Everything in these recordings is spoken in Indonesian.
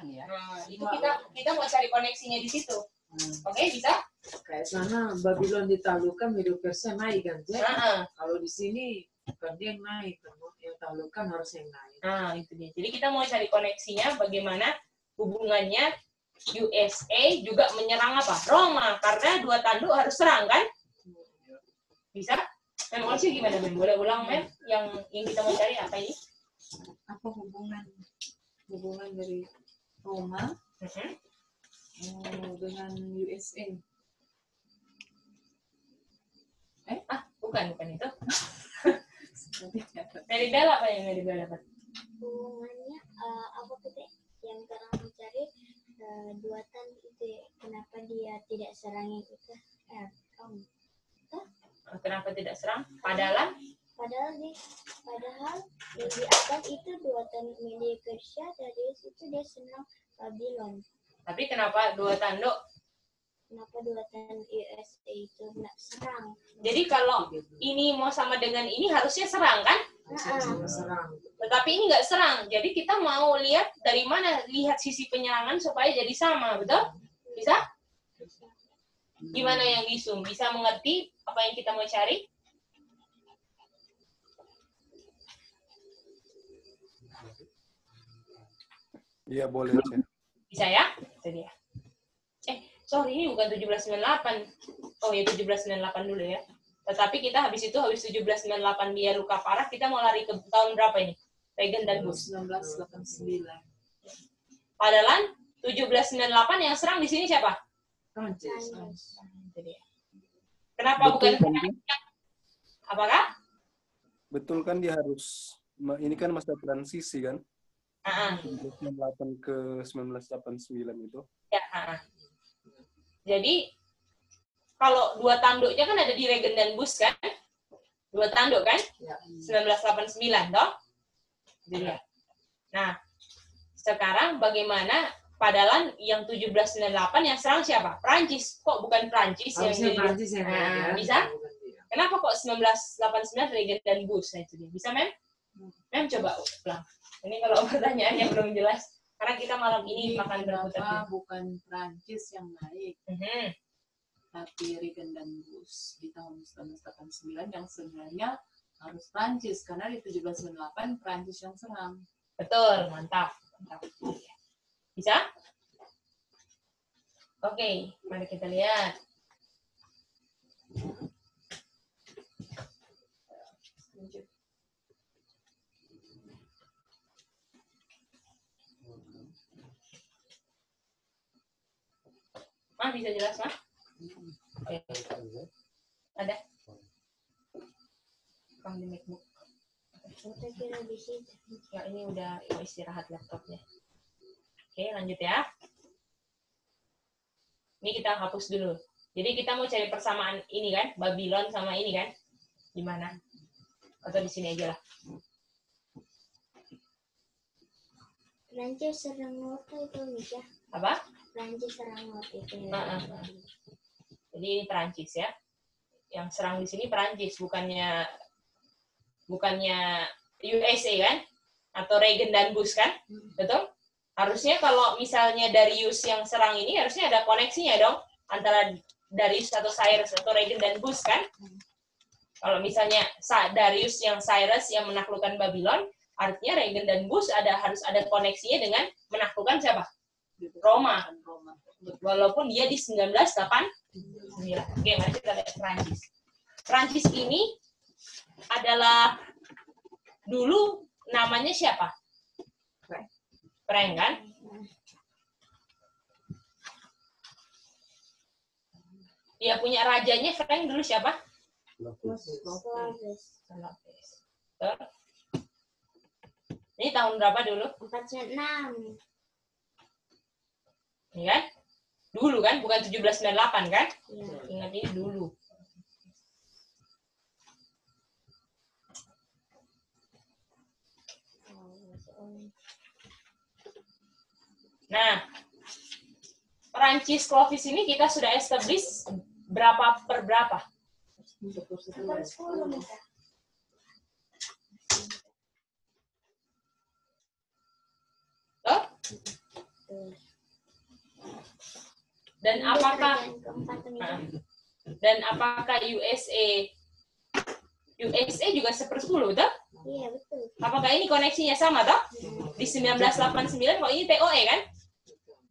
Ya. Nah, itu kita mau cari koneksinya di situ. Oke, bisa? Kayak sana Babylon ditaklukkan Medo Persia naik kan, kalau di sini bukan dia yang naik, yang taklukkan harus yang naik. Nah, itu dia. Jadi kita mau cari koneksinya bagaimana hubungannya USA juga menyerang apa? Roma, karena dua tanduk harus serang kan? Bisa? Memang sih gimana, Ben? Boleh ulang, Mem? Yang kita mau cari apa ini? Apa hubungan dari Roma dengan USA? Bukan itu. Meribel apa yang Meribel dapat? Hubungannya apa kita yang sekarang mencari dua tanduk itu ya, kenapa dia tidak serang yang itu? Kenapa tidak serang? Padahal yang di atas itu dua tanduk Media Persia, dari situ dia serang Babylon. Tapi kenapa dua tanduk? Kenapa dua tanduk USA itu tidak serang? Jadi kalau ini mau sama dengan ini harusnya serang kan? Serang. Tetapi ini nggak serang. Jadi kita mau lihat dari mana, lihat sisi penyerangan supaya jadi sama, betul? Bisa? Gimana yang di Zoom? Bisa mengerti apa yang kita mau cari? Iya, boleh. Bisa ya? Itu dia. Sorry, ini bukan 1798. Oh ya, 1798 dulu ya. Tetapi kita habis 1798 dia luka parah, kita mau lari ke tahun berapa ini? Reagan dan Bush. 1989. Padahal 1798 yang serang di sini siapa? Prancis. Kenapa bukan apakah? Betul kan, dia harus, ini kan masa transisi kan? 1998 ke 1989 itu. Ya, Jadi kalau dua tanduknya kan ada di Reagan dan Bush kan? Dua tanduk kan? Ya. 1989 toh? Jadi, nah, sekarang bagaimana padahal yang 1798 yang serang siapa? Prancis. Kok bukan Prancis yang jadi? Prancis yang bisa? Kenapa kok 1989 Reagan dan Bush? Nah, itu dia. Bisa, Mem? Mem coba ulang. Ini kalau pertanyaannya belum jelas. Karena kita malam ini akan berputar. Bukan Prancis yang naik, tapi Reagan dan Bush di tahun 1989 yang sebenarnya harus Prancis, karena di 1798 Prancis yang serang. Betul, mantap. Bisa? Oke, mari kita lihat. Bisa jelas, Mah? Oke. Ada? Di MacBook. Ya, ini udah istirahat laptopnya. Oke, lanjut ya. Ini kita hapus dulu. Jadi kita mau cari persamaan ini kan, Babylon sama ini kan? Di mana? Atau di sini aja lah. Prancis serang Norte itu bisa. Apa? Prancis serang Norte itu. Jadi ini Prancis ya. Yang serang di sini Prancis, bukannya USA kan? Atau Reagan dan Bush kan? Betul? Harusnya kalau misalnya Darius yang serang ini harusnya ada koneksinya dong antara Darius atau Cyrus atau Reagan dan Bush kan? Kalau misalnya Darius yang Cyrus yang menaklukkan Babylon, artinya Reagan dan Bush harus ada koneksinya dengan menaklukkan siapa? Roma. Walaupun dia di 1989. Oke, mari kita lihat Prancis. Prancis ini adalah dulu namanya siapa? Frank kan? Dia punya rajanya Frank dulu siapa? Ini tahun berapa dulu? 46. Ini kan? Dulu kan? Bukan 1798 kan? Ya. Ingat ini dulu. Nah, Prancis Clovis ini kita sudah establish berapa per berapa? 10 bisa. Oh? Dan apakah Kerajaan keempat ini. dan apakah USA juga 1/10, betul? Iya betul. Apakah ini koneksinya sama, toh? Di 1989, kok ini TOE kan?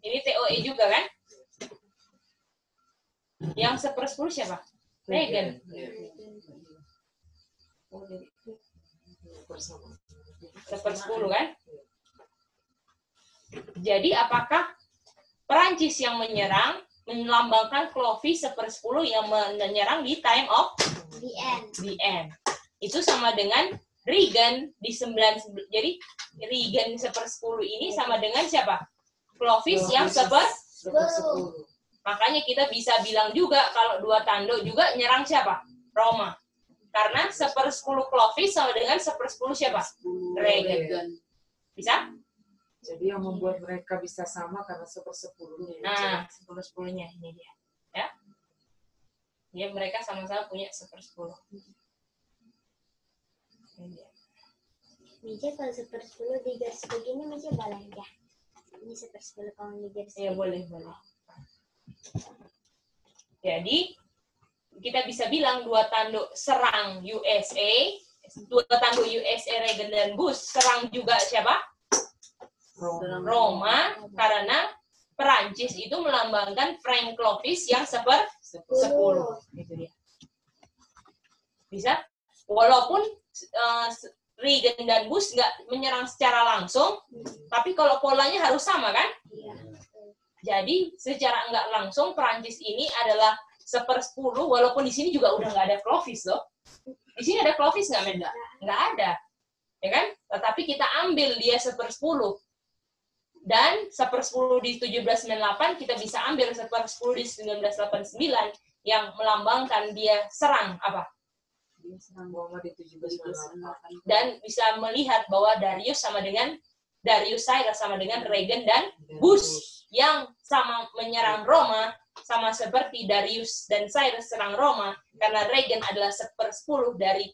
Ini TOE juga kan? Yang 1/10 siapa? Reagan. Oh, jadi bersama. 1/10 kan? Jadi apakah Perancis yang menyerang melambangkan Clovis 1/10 yang menyerang di time of The end. the end? Itu sama dengan Reagan di 9. Jadi Reagan 1/10 ini sama dengan siapa? Clovis yang 1/10. Makanya kita bisa bilang juga kalau dua tanduk juga nyerang siapa? Roma. Karena 1/10 Clovis sama dengan 1/10 siapa? Reagan. Bisa? Jadi yang membuat mereka bisa sama karena 1/10-nya. Nah, 1/10-nya ini dia. Ya. Ya, mereka sama-sama punya 1/10. Ini dia. Meja kalau 1/10 digaris begini meja boleh ya. Ini 1/10 kalau digaris. Ya, boleh. Jadi, kita bisa bilang dua tanduk serang USA, dua tanduk USA Reagan dan Bush serang juga siapa? Roma, karena Perancis itu melambangkan Frank Clovis yang 1/10. Itu dia. Bisa? Walaupun Reagan dan Bush nggak menyerang secara langsung, tapi kalau polanya harus sama kan? Iya. Jadi secara nggak langsung Perancis ini adalah 1/10, walaupun di sini juga udah nggak ada Clovis loh. Di sini ada Clovis nggak, Menda? Nggak ada, ya kan? Tetapi kita ambil dia 1/10. Dan 1/10 di 1798 kita bisa ambil 1/10 di 1989 yang melambangkan dia serang apa? Dia serang Roma di 1798. Dan bisa melihat bahwa Darius Cyrus sama dengan Reagan dan Bush yang sama menyerang Roma, sama seperti Darius dan Cyrus serang Roma, karena Reagan adalah 1/10 dari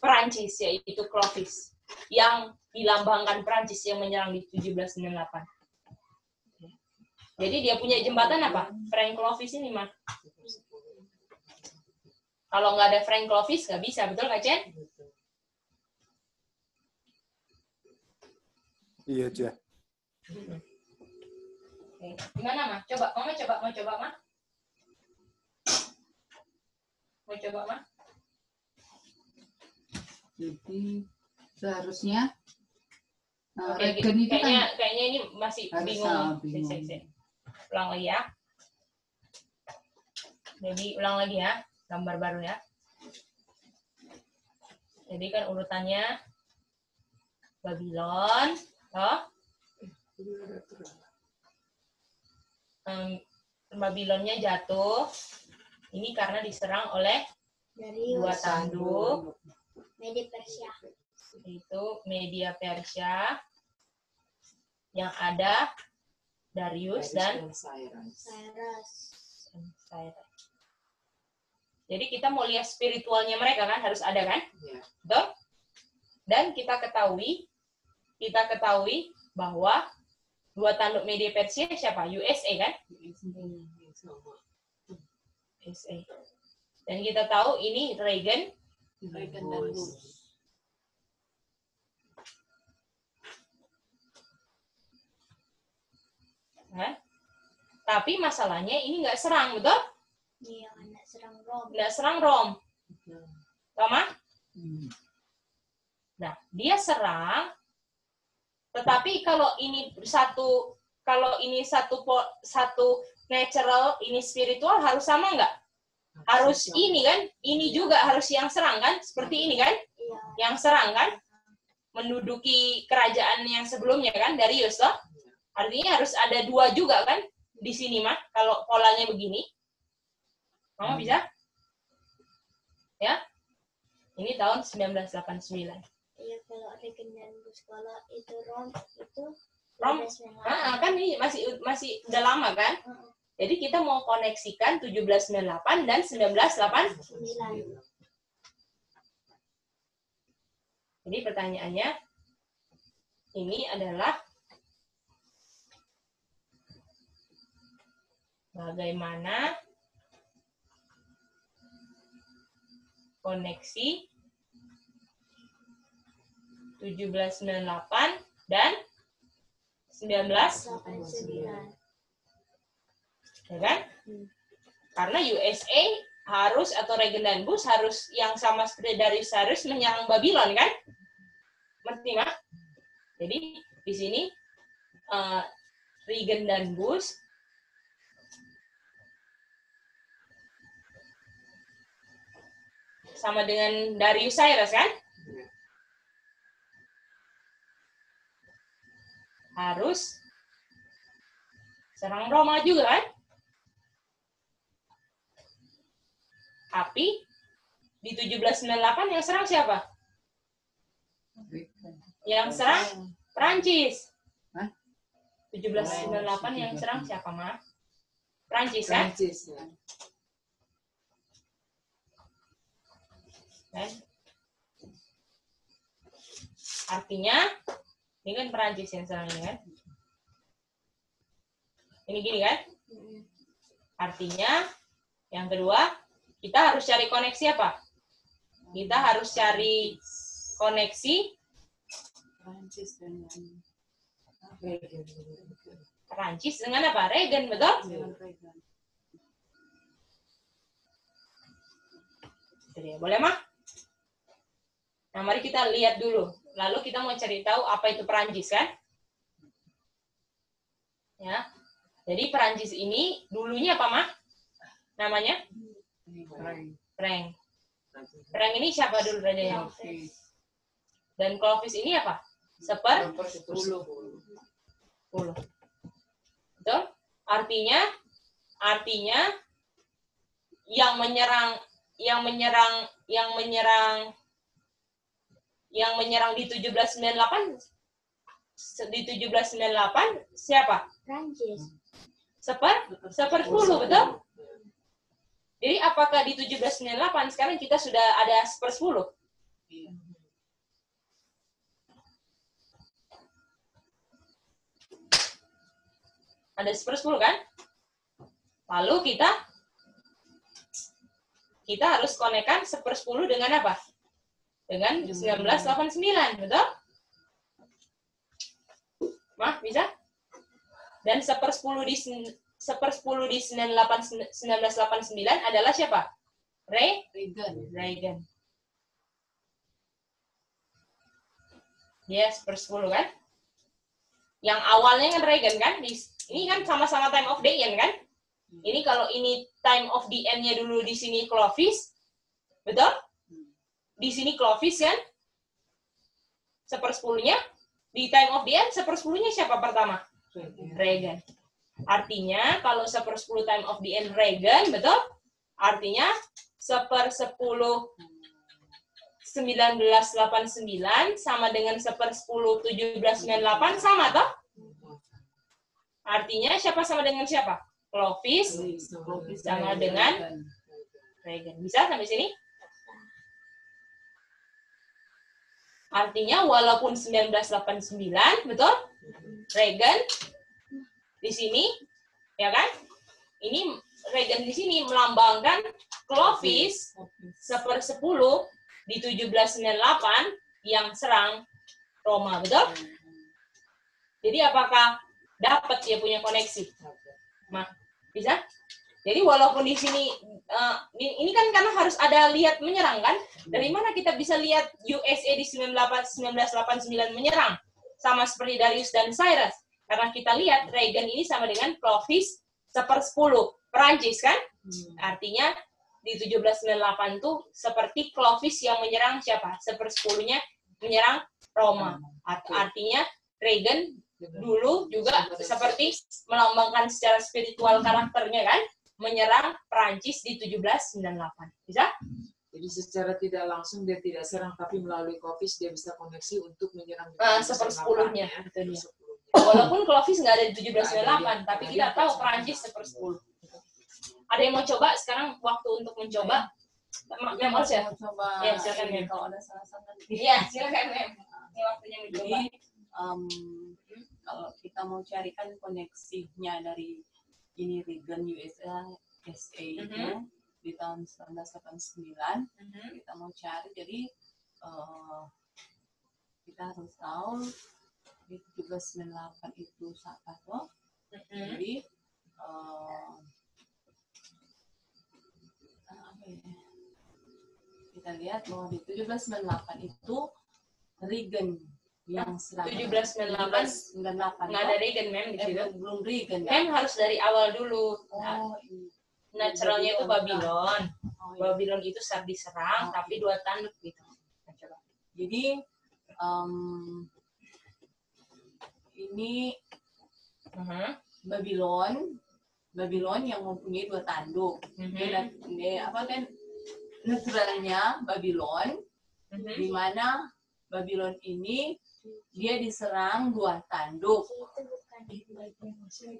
Perancis, yaitu Clovis, yang dilambangkan Perancis yang menyerang di 1798. Jadi dia punya jembatan apa? Frank Clovis ini, mah. Kalau nggak ada Frank Clovis, nggak bisa, betul Kak Chen? Iya, Cah. Oke. Gimana, Mah? Mau coba, Mah? Mau coba, Mah? Jadi seharusnya Oke, Reagan itu kan kayaknya ini masih harus bingung. bingung. Sik. Ulang lagi ya. Jadi ulang lagi ya, gambar baru ya. Jadi kan urutannya Babylon, Babylonnya jatuh. Ini karena diserang oleh dua Darius. tanduk. Media Persia. Itu media Persia yang ada Darius dan Cyrus. Cyrus. Jadi kita mau lihat spiritualnya mereka kan harus ada kan? Ya. Betul? Dan kita ketahui bahwa dua tanduk media Persia siapa? USA kan? USA. Dan kita tahu ini Reagan dan Bush. Nah, tapi masalahnya ini nggak serang, betul? Iya, nggak serang Rom. Nggak serang Rom. Sama? Nah, dia serang, tetapi kalau ini satu natural, ini spiritual harus sama nggak? Harus ini kan? Ini juga harus yang serang kan? Seperti ini kan? Iya. Yang serang kan? Menduduki kerajaan yang sebelumnya kan? Darius loh. Artinya harus ada dua juga kan? Di sini mah, kalau polanya begini. Mama bisa? Ya? Ini tahun 1989. Iya, kalau Reagan dan Bush, kalau itu Rom itu Rom, 1998. kan ini masih udah lama kan? Jadi kita mau koneksikan 1798 dan 1989. 9. Jadi pertanyaannya, ini adalah bagaimana koneksi 1798 dan 1989. Ya kan? Karena USA harus atau Regen dan Bush harus yang sama seperti Darius Cyrus menyerang Babylon kan? Ngerti Mak? Jadi di sini Regen dan Bush sama dengan Darius Cyrus kan? Harus serang Roma juga kan? Tapi di 1798 yang serang siapa? Yang serang Prancis. 1798 yang serang siapa, Ma? Prancis kan? Prancis, ya. Kan? Artinya ini kan Prancis yang serang ini kan? Ini gini kan? Artinya yang kedua kita harus cari koneksi apa? Kita harus cari koneksi Prancis dengan Prancis dengan apa? Regen, betul? Regen. Jadi, boleh mah? Nah, mari kita lihat dulu. Lalu kita mau cari tahu apa itu Prancis kan? Ya. Jadi Prancis ini dulunya apa mah? Namanya? Frank. Frank ini siapa dulu rajanya? Dan Clovis ini apa? 10. Betul? Artinya yang menyerang di 1798 siapa? Prancis. 10, betul? Jadi apakah di 1798 sekarang kita sudah ada 10? Iya. Ada 10 kan? Lalu kita harus konekkan 10 dengan apa? Dengan 1989, betul? Mah, bisa? Dan 10 di 1989 adalah siapa? Regen. Dia 10 kan? Yang awalnya kan Regen kan? Ini kan sama-sama time of the end kan? Ini kalau ini time of the end-nya dulu di sini Clovis, betul? Di sini Clovis kan? 10-nya di time of the end 10-nya siapa pertama? Regen. Artinya kalau 10 time of the end Regen, betul? Artinya 10 1989 sama dengan 10 1798 sama toh? Artinya siapa sama dengan siapa? Clovis sama dengan Regen. Bisa sampai sini? Artinya walaupun 1989, betul? Regen di sini, ya kan? Ini Regen di sini melambangkan Clovis 10 di 1798 yang serang Roma, betul? Jadi apakah dapat dia punya koneksi? Nah, bisa? Jadi walaupun di sini ini kan karena harus ada lihat menyerang kan? Dari mana kita bisa lihat USA di 1989 menyerang sama seperti Darius dan Cyrus? Karena kita lihat Regen ini sama dengan Clovis 10 Perancis kan? Artinya di 1798 tuh seperti Clovis yang menyerang siapa? 10-nya menyerang Roma. Artinya Regen dulu juga seperti melambangkan secara spiritual karakternya kan? Menyerang Perancis di 1798. Bisa? Jadi secara tidak langsung dia tidak serang, tapi melalui Clovis dia bisa koneksi untuk menyerang. 10-nya. Walaupun Clovis nggak ada di 1798, tapi kita tahu Perancis 10. Ada yang mau coba sekarang waktu untuk mencoba? Mau coba. Ya, silakan ya. Kalau ada salah-salah. Iya, silakan ya. Ini waktunya mencoba. Jadi, kalau kita mau carikan koneksinya dari ini Reagan USA itu di tahun 1989. Kita mau cari, jadi kita harus tahu di 1798 itu siapa toh. Jadi kita lihat bahwa di 1798 itu Reagan yang serang. 1798 nggak ada Reagan mem di situ. Belum Reagan. Mem harus dari awal dulu. Iya. Naturalnya itu Babylon. Babylon itu saat diserang, tapi 2 tanduk gitu. Nah, coba. Jadi ini Babylon yang mempunyai 2 tanduk. Naturalnya Babylon, di mana Babylon ini dia diserang 2 tanduk.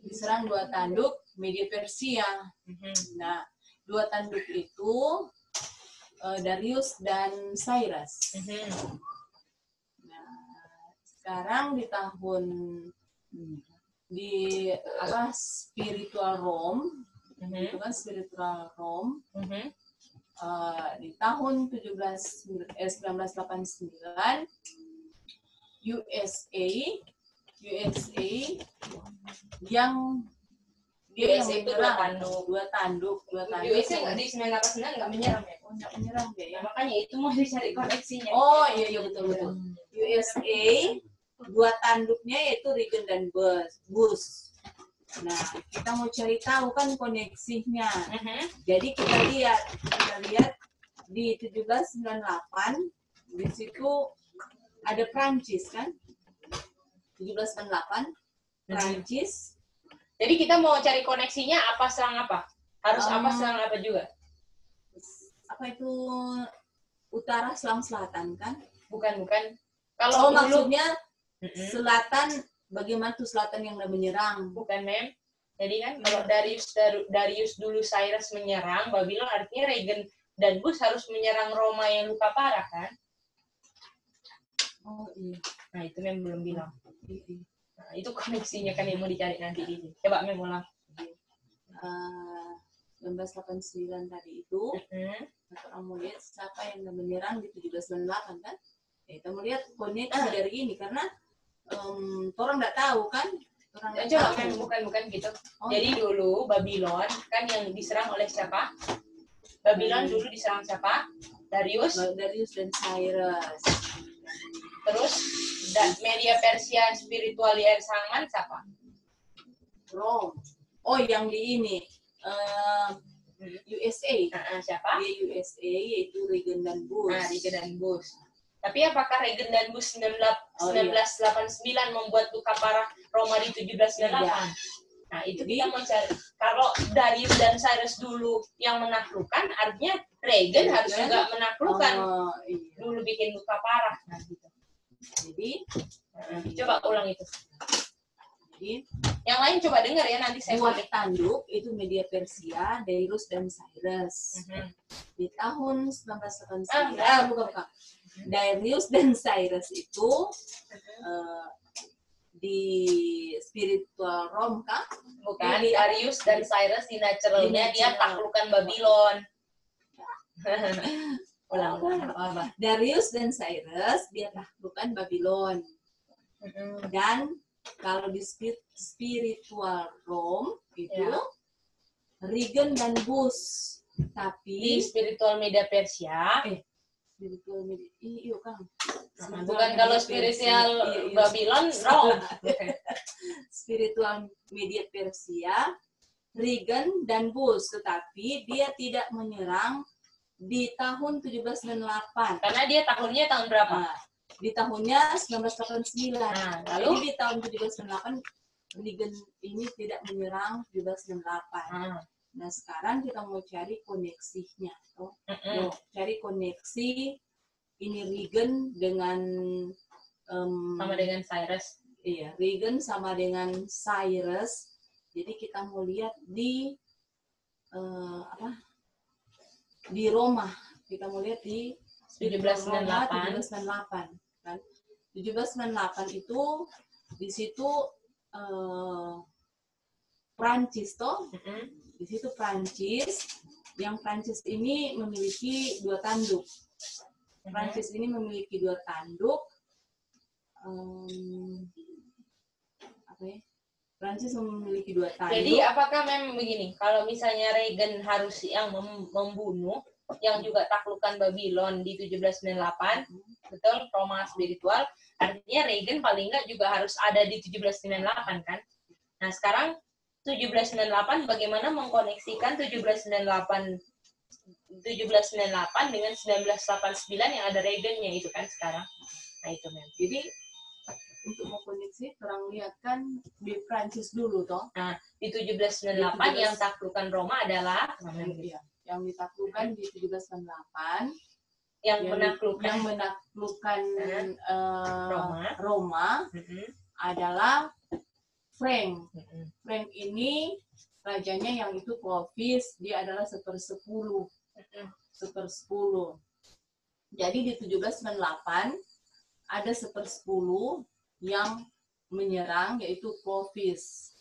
Diserang 2 tanduk Media Persia. Nah, 2 tanduk itu Darius dan Cyrus. Nah, sekarang di tahun spiritual Rome, itu kan spiritual Rome, di tahun 1989 USA yang dia USA yang itu menyerang 2 tanduk. USA nggak di 989 nggak menyerang ya? nggak menyerang dia ya. Nah, makanya itu mau dicari koneksinya. Oh iya betul. USA 2 tanduknya yaitu Reagan dan Bush. Nah, kita mau cari tahu kan koneksinya. Jadi kita lihat di 1798 di situ ada Prancis kan? 1798 Prancis. Jadi kita mau cari koneksinya apa serang apa? Harus apa serang apa juga? Apa itu utara serang selatan kan? Bukan. Kalau maksudnya selatan, bagaimana tuh selatan yang udah menyerang? Bukan, Mem. Jadi kan kalau Darius dulu Cyrus menyerang Babylon, artinya Reagan dan Bush harus menyerang Roma yang luka parah kan? Oh iya. Nah, itu Mem belum bilang. Nah, itu koneksinya kan yang mau dicari nanti di sini. Coba Mem ulang. 1989 tadi itu, kita mau lihat siapa yang udah menyerang di 1798 kan? Kita mau lihat koneksi dari ini karena orang nggak tahu kan? Coba kan bukan gitu. Jadi dulu Babylon kan yang diserang oleh siapa? Babylon dulu diserang siapa? Darius dan Cyrus. Terus Media Persia spiritual yang sangan siapa? Rome. Oh, yang di ini USA. Siapa? Di USA yaitu Reagan dan Bush. Reagan dan Bush. Tapi apakah Reagan dan Bush 1989 membuat luka parah Roma di 1798? Iya. Nah, itu kita mau cari. Kalau Darius dan Cyrus dulu yang menaklukkan, artinya Reagan harus juga menaklukkan. Dulu bikin luka parah. Nah, gitu. Jadi, coba ulang itu. Jadi, yang lain coba dengar ya, nanti saya buat tanduk itu Media Persia, Darius dan Cyrus. Di tahun 1989, bukan. Darius dan Cyrus itu di spiritual Rome kah? Bukan, Darius dan Cyrus di naturalnya dia taklukkan Babylon. Ulang. Darius dan Cyrus dia taklukkan Babylon. Dan kalau di spiritual Rome itu Reagan dan Bush. Tapi di spiritual Media Persia spiritual media, iya kan. Bukan kalau spiritual Babylon, Rome. Spiritual Media Persia, Reagan dan Bush, tetapi dia tidak menyerang di tahun 1798. Karena dia tahunnya tahun berapa? Di tahunnya 1989. Lalu di tahun 1798 Reagan ini tidak menyerang 1798. Nah, sekarang kita mau cari koneksinya. Cari koneksi ini Reagan dengan sama dengan Cyrus. Iya, Reagan sama dengan Cyrus. Jadi kita mau lihat di di Roma. Kita mau lihat di 1798 kan. 1798 itu di situ Prancis toh. Di situ Prancis. Yang Prancis ini memiliki 2 tanduk. Prancis ini memiliki 2 tanduk. Prancis memiliki 2 tanduk. Jadi apakah memang begini? Kalau misalnya Reagan harus yang membunuh, yang juga taklukan Babylon di 1798, betul, Roma spiritual, artinya Reagan paling enggak juga harus ada di 1798 kan? Nah sekarang 1798 bagaimana mengkoneksikan 1798 dengan 1989 yang ada Reagan-nya itu kan sekarang. Nah itu memang. Jadi untuk mengkoneksi orang lihat kan di Prancis dulu toh. Nah di 1798 yang taklukan Roma adalah yang ditaklukkan di 1798 yang menaklukkan Roma adalah Frank. Frank ini rajanya yang itu Clovis, dia adalah 1/10. Jadi di 1798 ada 1/10 yang menyerang yaitu Clovis.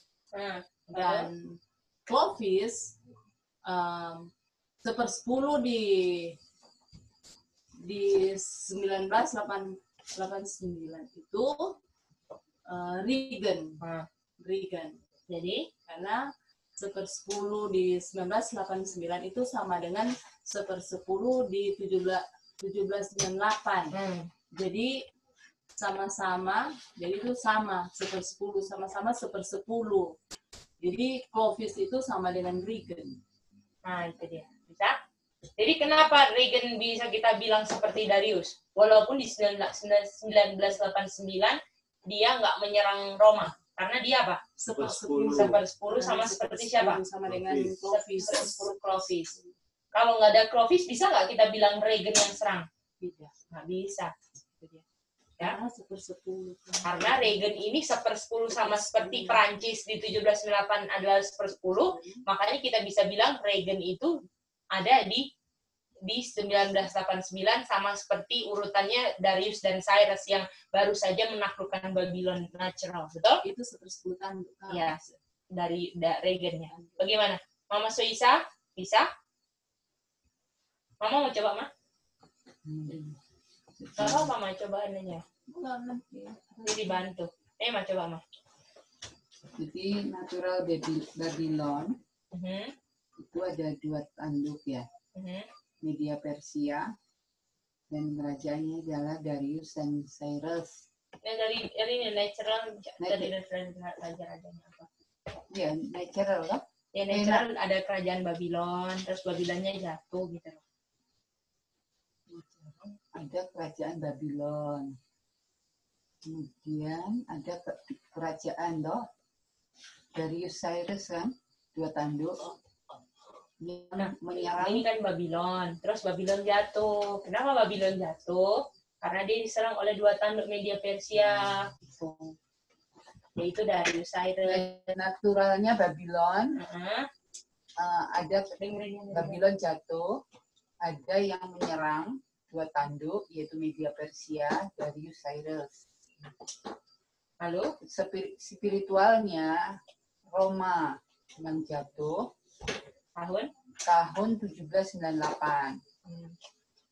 Dan Clovis 1/10 di 1989 itu Reagan. Jadi karena 1/10 di 1989 itu sama dengan 1/10 di 1798. Jadi sama-sama, jadi itu sama 1/10, sama-sama 1/10. Jadi Clovis itu sama dengan Reagan. Nah itu dia, bisa. Jadi kenapa Reagan bisa kita bilang seperti Darius? Walaupun di 1989 dia nggak menyerang Roma. Karena dia apa? 1/10 sama seperti siapa? Sama dengan Clovis. 1/10 Clovis. Kalau nggak ada Clovis, bisa nggak kita bilang Reagan yang serang? Tidak. Nggak bisa. Ya. Karena 1/10. Karena Reagan ini 1/10 sama seperti Prancis di 1798 adalah 1/10, makanya kita bisa bilang Reagan itu ada di 1989 sama seperti urutannya Darius dan Cyrus yang baru saja menaklukkan Babylon natural, betul? Itu 1/10 tanduk. Ya, dari Reagan-nya. Bagaimana? Mama Suisa? Bisa? Mama mau coba, Ma? Kalau Mama coba anunya. Jadi bantu. Ma coba, Ma. Jadi natural Babylon itu ada 2 tanduk ya. Media Persia dan kerajaannya adalah Darius dan Cyrus. Yang dari ini natural dari raja-rajanya apa? Ya, natural kan? Ya natural ada kerajaan Babylon, terus Babylonnya jatuh gitu. Ada kerajaan Babylon. Kemudian ada kerajaan Darius Cyrus kan, 2 tanduk. Menyerang. Ini kan Babylon, terus Babylon jatuh. Kenapa Babylon jatuh? Karena dia diserang oleh 2 tanduk media Persia, yaitu Darius Cyrus. Naturalnya Babylon, ada Babylon jatuh, ada yang menyerang 2 tanduk, yaitu media Persia, Darius Cyrus. Lalu spiritualnya Roma yang jatuh tahun 1798.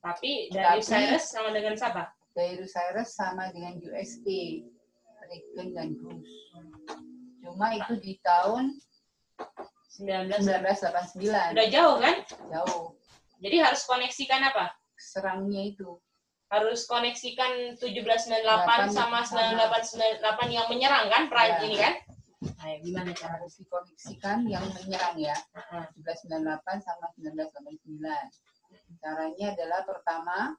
Tapi Darius Cyrus sama dengan siapa? Darius Cyrus sama dengan USA, Reagan dan Bush. Cuma itu di tahun 1989. Udah jauh kan? Jauh. Jadi harus koneksikan apa? Serangnya itu. Harus koneksikan 1798 sama 1998 yang menyerang kan? Prancis ini kan? Ayo, gimana cara? Harus dikoneksikan yang menyerang ya. 1798 sama 1989. Caranya adalah pertama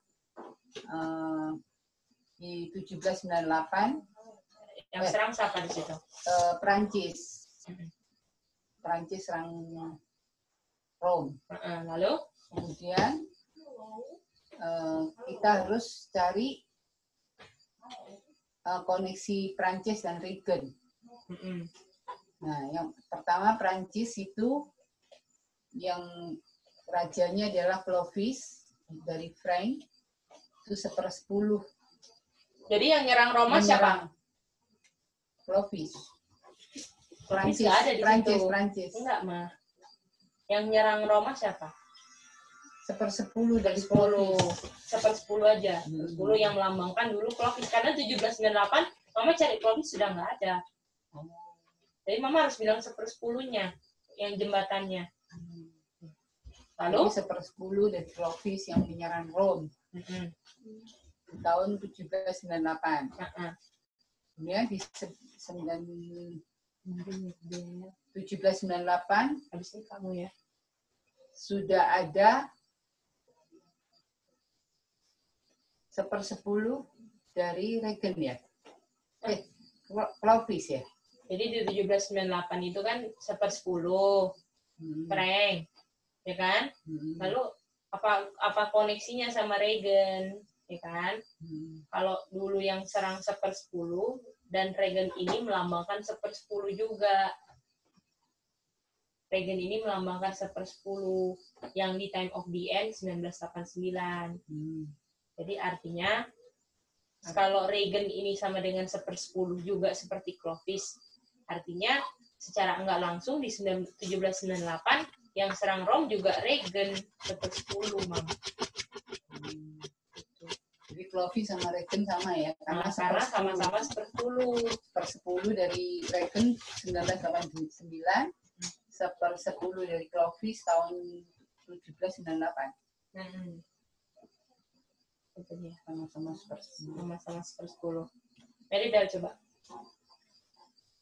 di 1798 yang serang siapa di situ? Prancis. Prancis serang Rome. Lalu? Kemudian kita harus cari koneksi Prancis dan Reagan. Nah, yang pertama Prancis itu yang rajanya adalah Clovis dari Frank, itu 1/10. Jadi yang nyerang Roma siapa? Clovis. Clovis nggak ada di situ. Prancis. Enggak, mah. Yang nyerang Roma siapa? 1/10 dari 10. Clovis. 1/10 aja. 10 yang melambangkan dulu Clovis. Karena 1798, Mama cari Clovis sudah nggak ada. Jadi Mama harus bilang 1/10-nya, yang jembatannya. Lalu? 1/10 dari Clovis yang menyerang Rome. Tahun 1798. Kemudian di 1798 Habis ini kamu ya. sudah ada 1/10 dari Regen ya. Clovis ya. Jadi di 1798 itu kan 1/10 frank, ya kan? Lalu apa koneksinya sama Regen, ya kan? Kalau dulu yang serang 1/10 dan Regen ini melambangkan 1/10 juga. Regen ini melambangkan 1/10 yang di Time of the End 1989. Jadi artinya kalau Regen ini sama dengan 1/10 juga seperti Clovis, artinya secara enggak langsung di 1798 yang serang Rom juga Regen 1/10, Mam. Jadi Clovis sama Regen sama ya, karena sama-sama 1/10. 1/10 dari Regen 1989, 1/10 dari Clovis tahun 1798. Itu dia. Sama-sama 1/10. Sama-sama 1/10. Mary Bell coba.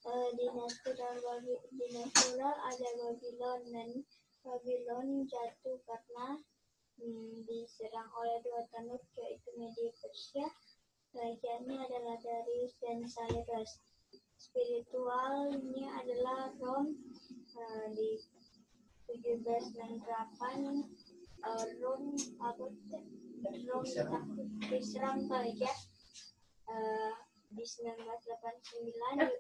Di natural ada Babylon, dan Babylon jatuh karena diserang oleh dua tanuk, yaitu Media Persia. Rajaannya adalah Darius dan Cyrus. Spiritualnya adalah Rom. Di 1798 Rom diserang Raja. Di 1989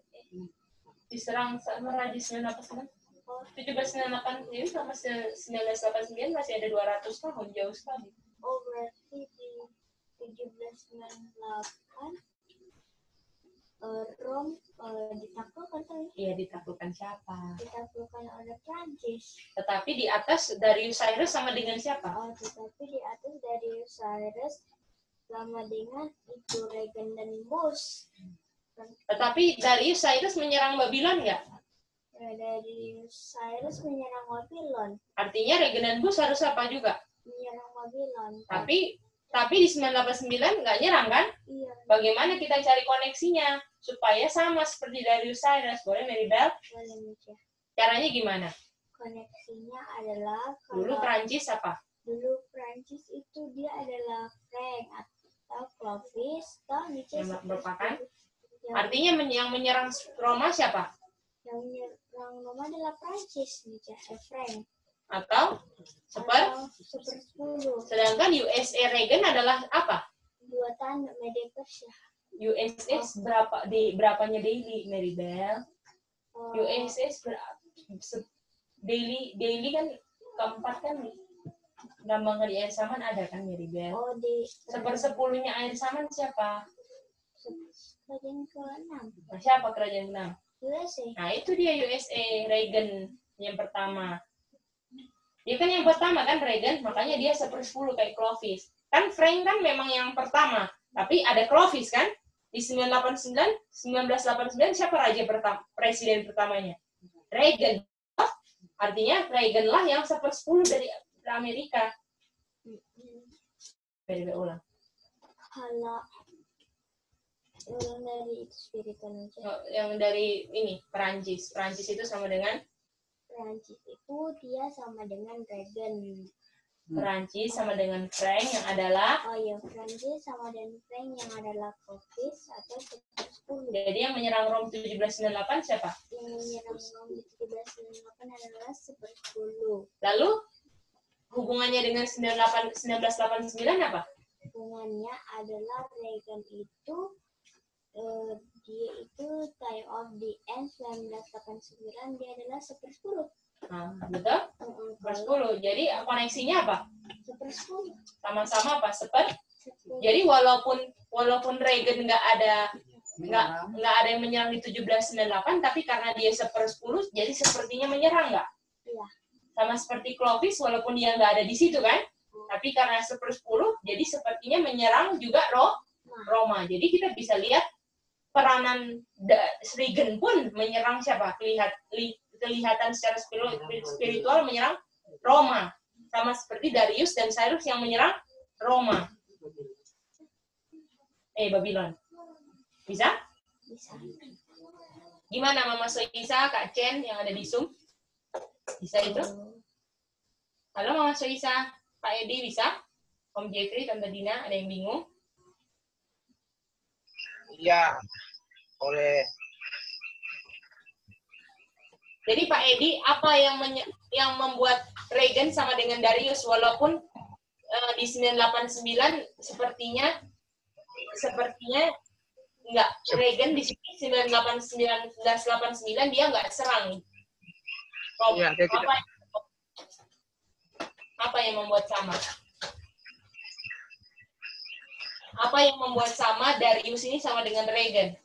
Diserang sama Raja 1989. 1798 ini sama 1989 masih ada 200 tahun, jauh sekali. Oh, berarti di 1798 Rom ditaklukkan tadi. Iya, ditaklukkan siapa? Ditaklukkan oleh Prancis. Tetapi di atas Darius Cyrus sama dengan siapa? Oh, tetapi di atas Darius Cyrus sama dengan itu Regen dan Bus. Tetapi Darius Cyrus menyerang Babylon nggak? Darius Cyrus menyerang Babylon. Artinya Regen dan Bus harus apa juga? Menyerang Babylon. Tapi di 989 nggak nyerang kan? Iya. Bagaimana kita cari koneksinya supaya sama seperti Darius Cyrus? Boleh, Mary Bell? Boleh, Mica. Caranya gimana? Koneksinya adalah Dulu Prancis apa? Dulu Prancis itu dia adalah Frank atau Clovis, atau Mica Yang merupakan? yang Artinya yang menyerang Roma siapa? menyerang Roma adalah Prancis, Mica, Frank. Atau Atau 1/10. sedangkan USA Regen adalah apa? Dua tanda Media Persia. USS berapanya daily, Mary Bell? USS daily kan keempat kan lambang di air saman ada kan, Mary Bell? Oh, di 1/10-nya air saman siapa? kerajaan ke-6. Nah, siapa kerajaan ke-6? USA. Nah, itu dia USA Regen yang pertama. Dia kan yang pertama kan Regen, makanya dia 1/10 kayak Clovis. Kan Frank kan memang yang pertama, tapi ada Clovis kan? Di 1989 siapa raja pertama, presiden pertamanya? Regen. Artinya Regen lah yang 1/10 dari Amerika. Ulang. Ulang dari itu spiritual. Yang dari ini Perancis. Perancis itu sama dengan Prancis itu dia sama dengan Regen. Perancis sama dengan Frank yang adalah Prancis sama dengan Frank yang adalah Clovis atau 1/10. Jadi yang menyerang Rom 1798 siapa? Yang menyerang Rom 1798 adalah 1/10. Lalu hubungannya dengan 1989 apa? Hubungannya adalah Regen itu dia itu Time of the End 1989, dia adalah 1/10. Betul? 1/10. Jadi koneksinya apa? 1/10. Sama-sama apa? Jadi walaupun Regen nggak ada nggak ada yang menyerang di 1798, tapi karena dia 1/10 jadi sepertinya menyerang nggak? Iya. Sama seperti Clovis, walaupun dia nggak ada di situ kan, tapi karena 1/10 jadi sepertinya menyerang juga Roma. Jadi kita bisa lihat peranan Regen pun menyerang siapa? Kelihatan secara spiritual menyerang Roma, sama seperti Darius dan Cyrus yang menyerang Roma. Babylon. Bisa? Bisa. Gimana Mama Soisa, Kak Chen yang ada di Zoom? Bisa itu? Halo Mama Soisa, Pak Edi bisa? Om Jeffrey, Tante Dina, ada yang bingung? Iya, oleh. Jadi Pak Edi, apa yang membuat Regen sama dengan Darius, walaupun di 989 sepertinya enggak, Regen di sini 1989 dia enggak serang. Iya, apa yang membuat sama? Apa yang membuat sama Darius ini sama dengan Regen?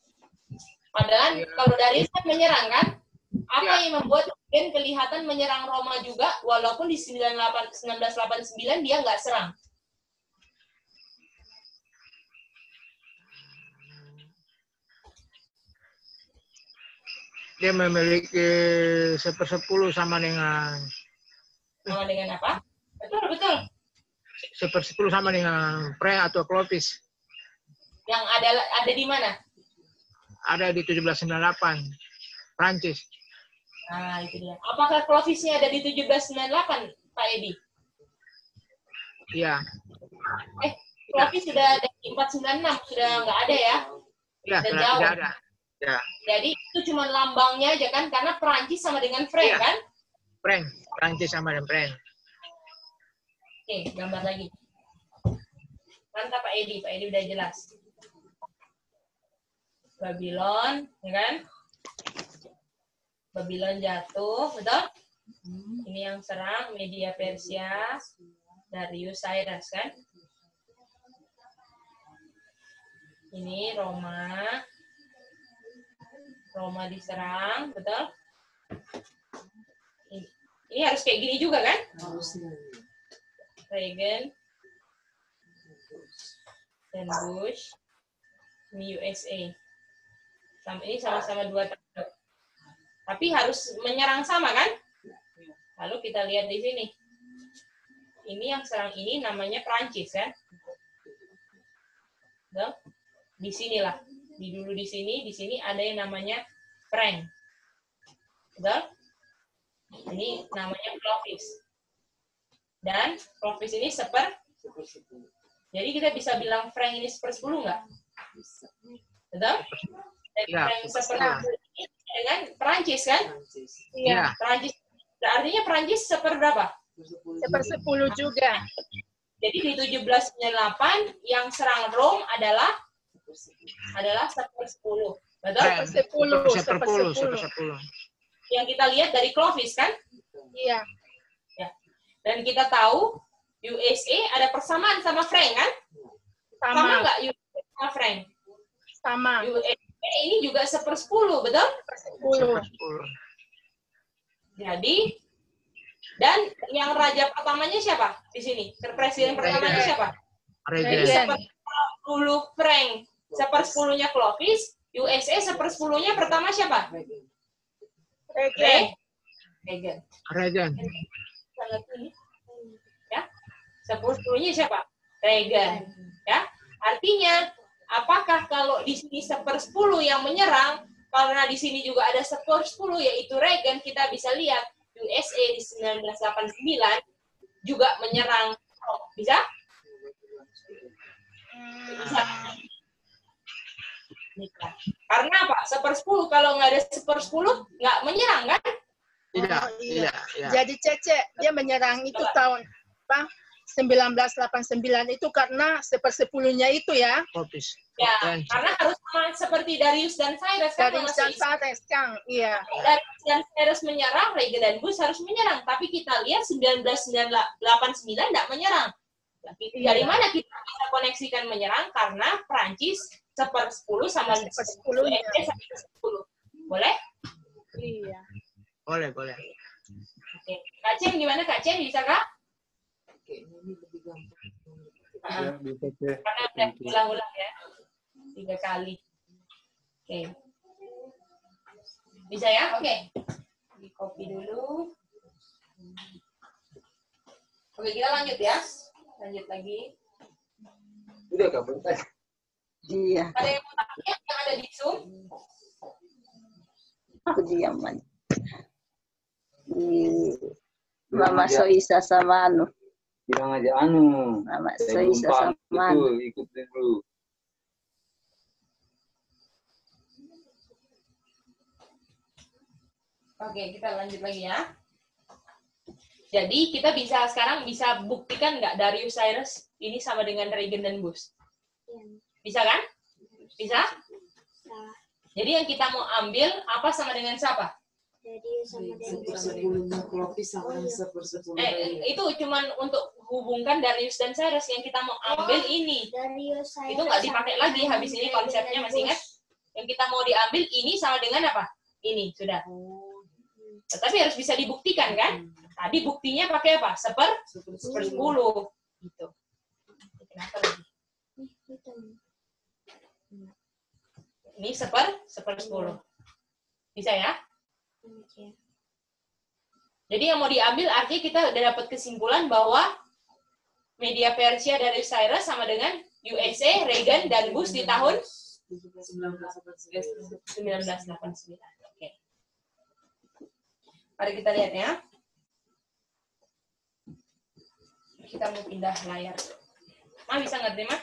Padahal kalau Darius kan menyerang kan? Apa yang membuat Regen kelihatan menyerang Roma juga walaupun di 1989 dia nggak serang? Dia memiliki 1/10 sama dengan Apa? Betul. 1/10 sama dengan Frank atau Clovis. Yang ada di mana? Ada di 1798, Prancis. Nah, itu dia. Apakah Clovisnya ada di 1798, Pak Edi? Iya. Clovis sudah ada di 496, sudah nggak ada ya? Iya, Sudah sudah jauh. tidak ada. Ya. Jadi itu cuma lambangnya aja kan, karena Perancis sama dengan Frank Iya. kan? Frank, Prancis sama dengan Frank. Oke, gambar lagi. Mantap Pak Edi udah jelas. Babylon, ya kan? Babylon jatuh, betul? Ini yang serang, Media Persia, Darius Cyrus kan? Ini Roma diserang, betul? Ini harus kayak gini juga kan? Regen dan Bush, ini USA. Ini sama-sama 2 tanda. Tapi harus menyerang sama kan? Lalu kita lihat di sini. Ini yang serang ini namanya Prancis kan? Betul? Di sinilah. Dulu di sini ada yang namanya Frank. Betul? Ini namanya Clovis. Dan Clovis ini jadi kita bisa bilang Frank ini 1/10 nggak? Betul? Dan Ya, Frank 1/10 ini dengan Perancis kan? Iya. Perancis. Artinya Perancis seberapa? 1/10 juga. Jadi di 1798 yang serang Rome adalah 1/10. Betul? 1/10. Yang kita lihat dari Clovis kan? Iya. Dan kita tahu USA ada persamaan sama Frank kan? Sama nggak USA sama Frank? Sama. USA ini juga 1/10, betul? 10. Jadi, dan yang raja pertamanya siapa di sini? Presiden pertamanya siapa? Regen. 1/10 Frank, 1/10-nya Clovis, USA 1/10-nya pertama siapa? Regen. Ya, 1/10-nya siapa? Regen. Ya, artinya apakah kalau di sini 1/10 yang menyerang, karena di sini juga ada 1/10 yaitu Regen, kita bisa lihat USA di 1989 juga menyerang. Bisa? Bisa. Karena apa? 1/10 kalau nggak ada 1/10 nggak menyerang kan? Tidak. Jadi Cece dia menyerang itu tahun 1989 itu karena 1/10-nya itu ya. Clovis. Ya, karena harus sama seperti Darius dan Cyrus kan? Darius dan Cyrus kan, iya. Darius dan Cyrus menyerang, Regen dan Bush harus menyerang. Tapi kita lihat 1989 tidak menyerang. Dari mana kita bisa koneksikan menyerang? Karena Prancis 1/10 sama 1/10-nya. USD 1/10. Boleh? Iya. Boleh. Oke. Kak Cen gimana Kak Cen? Bisa Kak? Kayaknya ini lebih gampang. Ya, bisa deh. Karena udah ulang-ulang ya. 3 kali. Oke. Bisa ya? Oke. Di copy dulu. Oke, kita lanjut ya. Lanjut lagi. Udah kapan? Iya. Ada yang mau tanya yang ada di Zoom? Aku diam aja. Mama Soisa sama Anu. Bilang aja Anu. Mama Saya Soisa numpang. sama Anu. Betul, ikut dulu. Oke, kita lanjut lagi ya. Jadi kita sekarang bisa buktikan nggak Darius Cyrus ini sama dengan Regen dan Bush? Bisa kan? Bisa? Jadi yang kita mau ambil apa sama dengan siapa? Jadi sama dengan 1/10-nya Clovis sama 1/10. Itu cuman untuk hubungkan Darius dan Cyrus. Yang kita mau ambil ini. Darius Itu nggak dipakai lagi habis ini konsepnya, masih ingat? Yang kita mau diambil ini sama dengan apa? Ini, sudah. Tetapi harus bisa dibuktikan kan? Tadi buktinya pakai apa? 1/10. Gitu. Kenapa lagi? Ini 1/10. Bisa ya? Jadi yang mau diambil artinya kita udah dapat kesimpulan bahwa media Persia dari Cyrus sama dengan USA, Reagan, dan Bush di tahun 1989. Oke. Mari kita lihat ya. Kita mau pindah layar. Ma bisa nggak terima?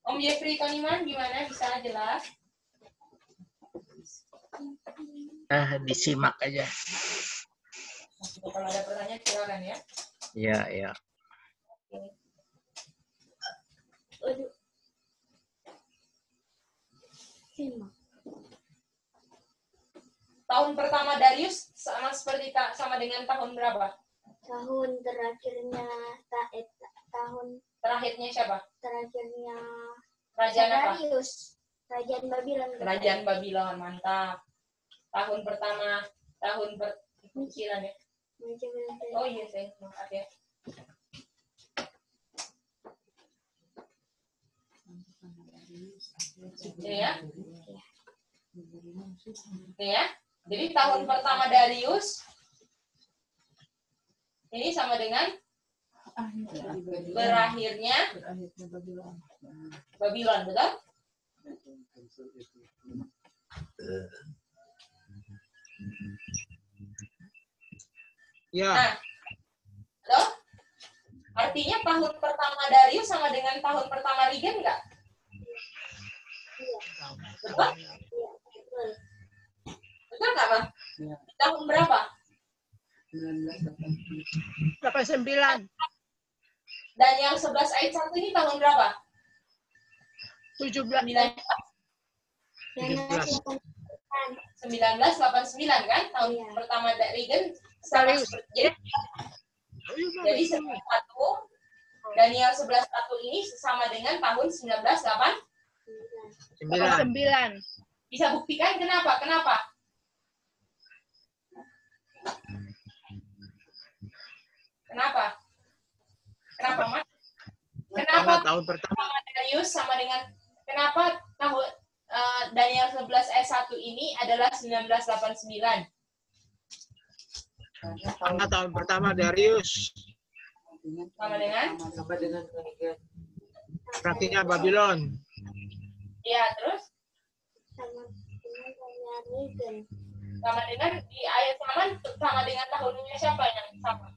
Om Jeffrey Toniman gimana? Bisa jelas? Disimak aja. Kalau ada pertanyaan silakan ya. Iya. Aduh. Simak. Tahun pertama Darius sama dengan tahun berapa? Tahun terakhirnya tahun Terakhirnya siapa? terakhirnya Kerajaan apa? Darius. Kerajaan Babylon. Kerajaan Babylon, mantap. Tahun pertama, kecilan ya. Oh iya, saya maaf ya. Ya. Ya. Jadi tahun pertama Darius ini sama dengan berakhirnya Babylon, betul? Ya. Nah, loh? Artinya tahun pertama Darius sama dengan tahun pertama Regan nggak? Betul? Betul nggak, Bang? Tahun berapa? 89. Dan yang 11 ayat 1 ini tahun berapa? 17. 1989 kan? Tahun pertama Regan. Jadi 11-1 dan yang 11-1 ini sama dengan tahun 1989. Bisa buktikan kenapa? Kenapa, Mas? Kenapa tahun pertama Darius sama dengan kenapa tahun Daniel 11 ayat 1 ini adalah 1989? karena tahun pertama Darius Sama dengan Reagan. praktiknya Babylon. Ya, terus sama dengan di ayat sama dengan tahunnya siapa yang sama?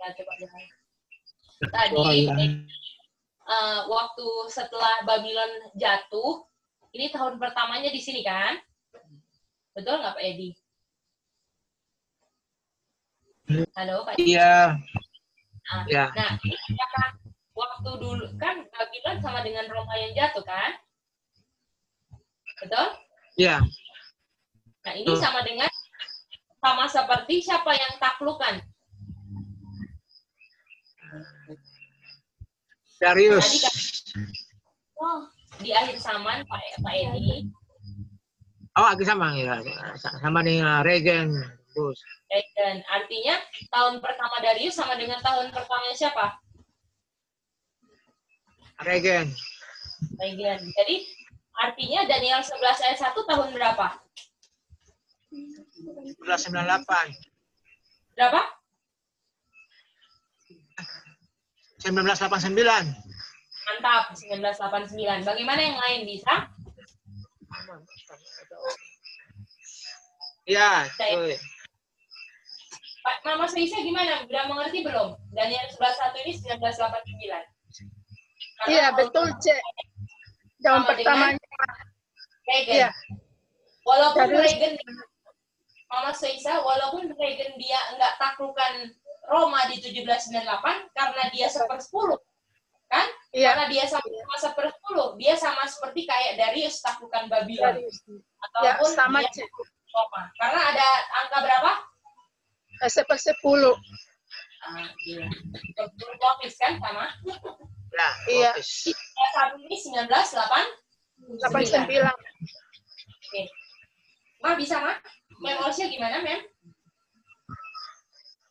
Nah, coba lihat. Tadi waktu setelah Babylon jatuh, ini tahun pertamanya di sini kan? Betul nggak Pak Edi? Halo Pak Edi? Iya. Nah, apakah waktu dulu kan Babylon sama dengan Roma yang jatuh kan? Betul? Iya. Nah, ini sama seperti siapa yang taklukan? Darius. Tadi kan, di akhir zaman Pak Edi. Oh, lagi sama ya. Sama dengan Regen. Bus. Dan artinya tahun pertama Darius sama dengan tahun pertamanya siapa? Regen. Jadi artinya Daniel 11 ayat 1 tahun berapa? 1998. Berapa? 1989. Mantap, 1989. Bagaimana yang lain bisa? Iya. Pak Mama Seisa gimana? Udah mengerti belum? Daniel 11:1 ini 1989. Iya, betul, Cek. Tahun pertamanya. Regen. Iya. Walaupun Darius. Regen, Mama Seisa, walaupun Regen dia nggak taklukan Roma di 1798 karena dia 1/10, kan? Iya. Karena dia sama 1/10, dia sama seperti kayak Darius taklukan Babylon. Darius. Ataupun Ya, sama, dia Cek. Roma. Karena ada angka berapa? 1/10. Iya. Logis kan sama? Nah, Iya. Yang satu ini 1989. Oke. Ma bisa, Ma? Memorsinya gimana, Mem?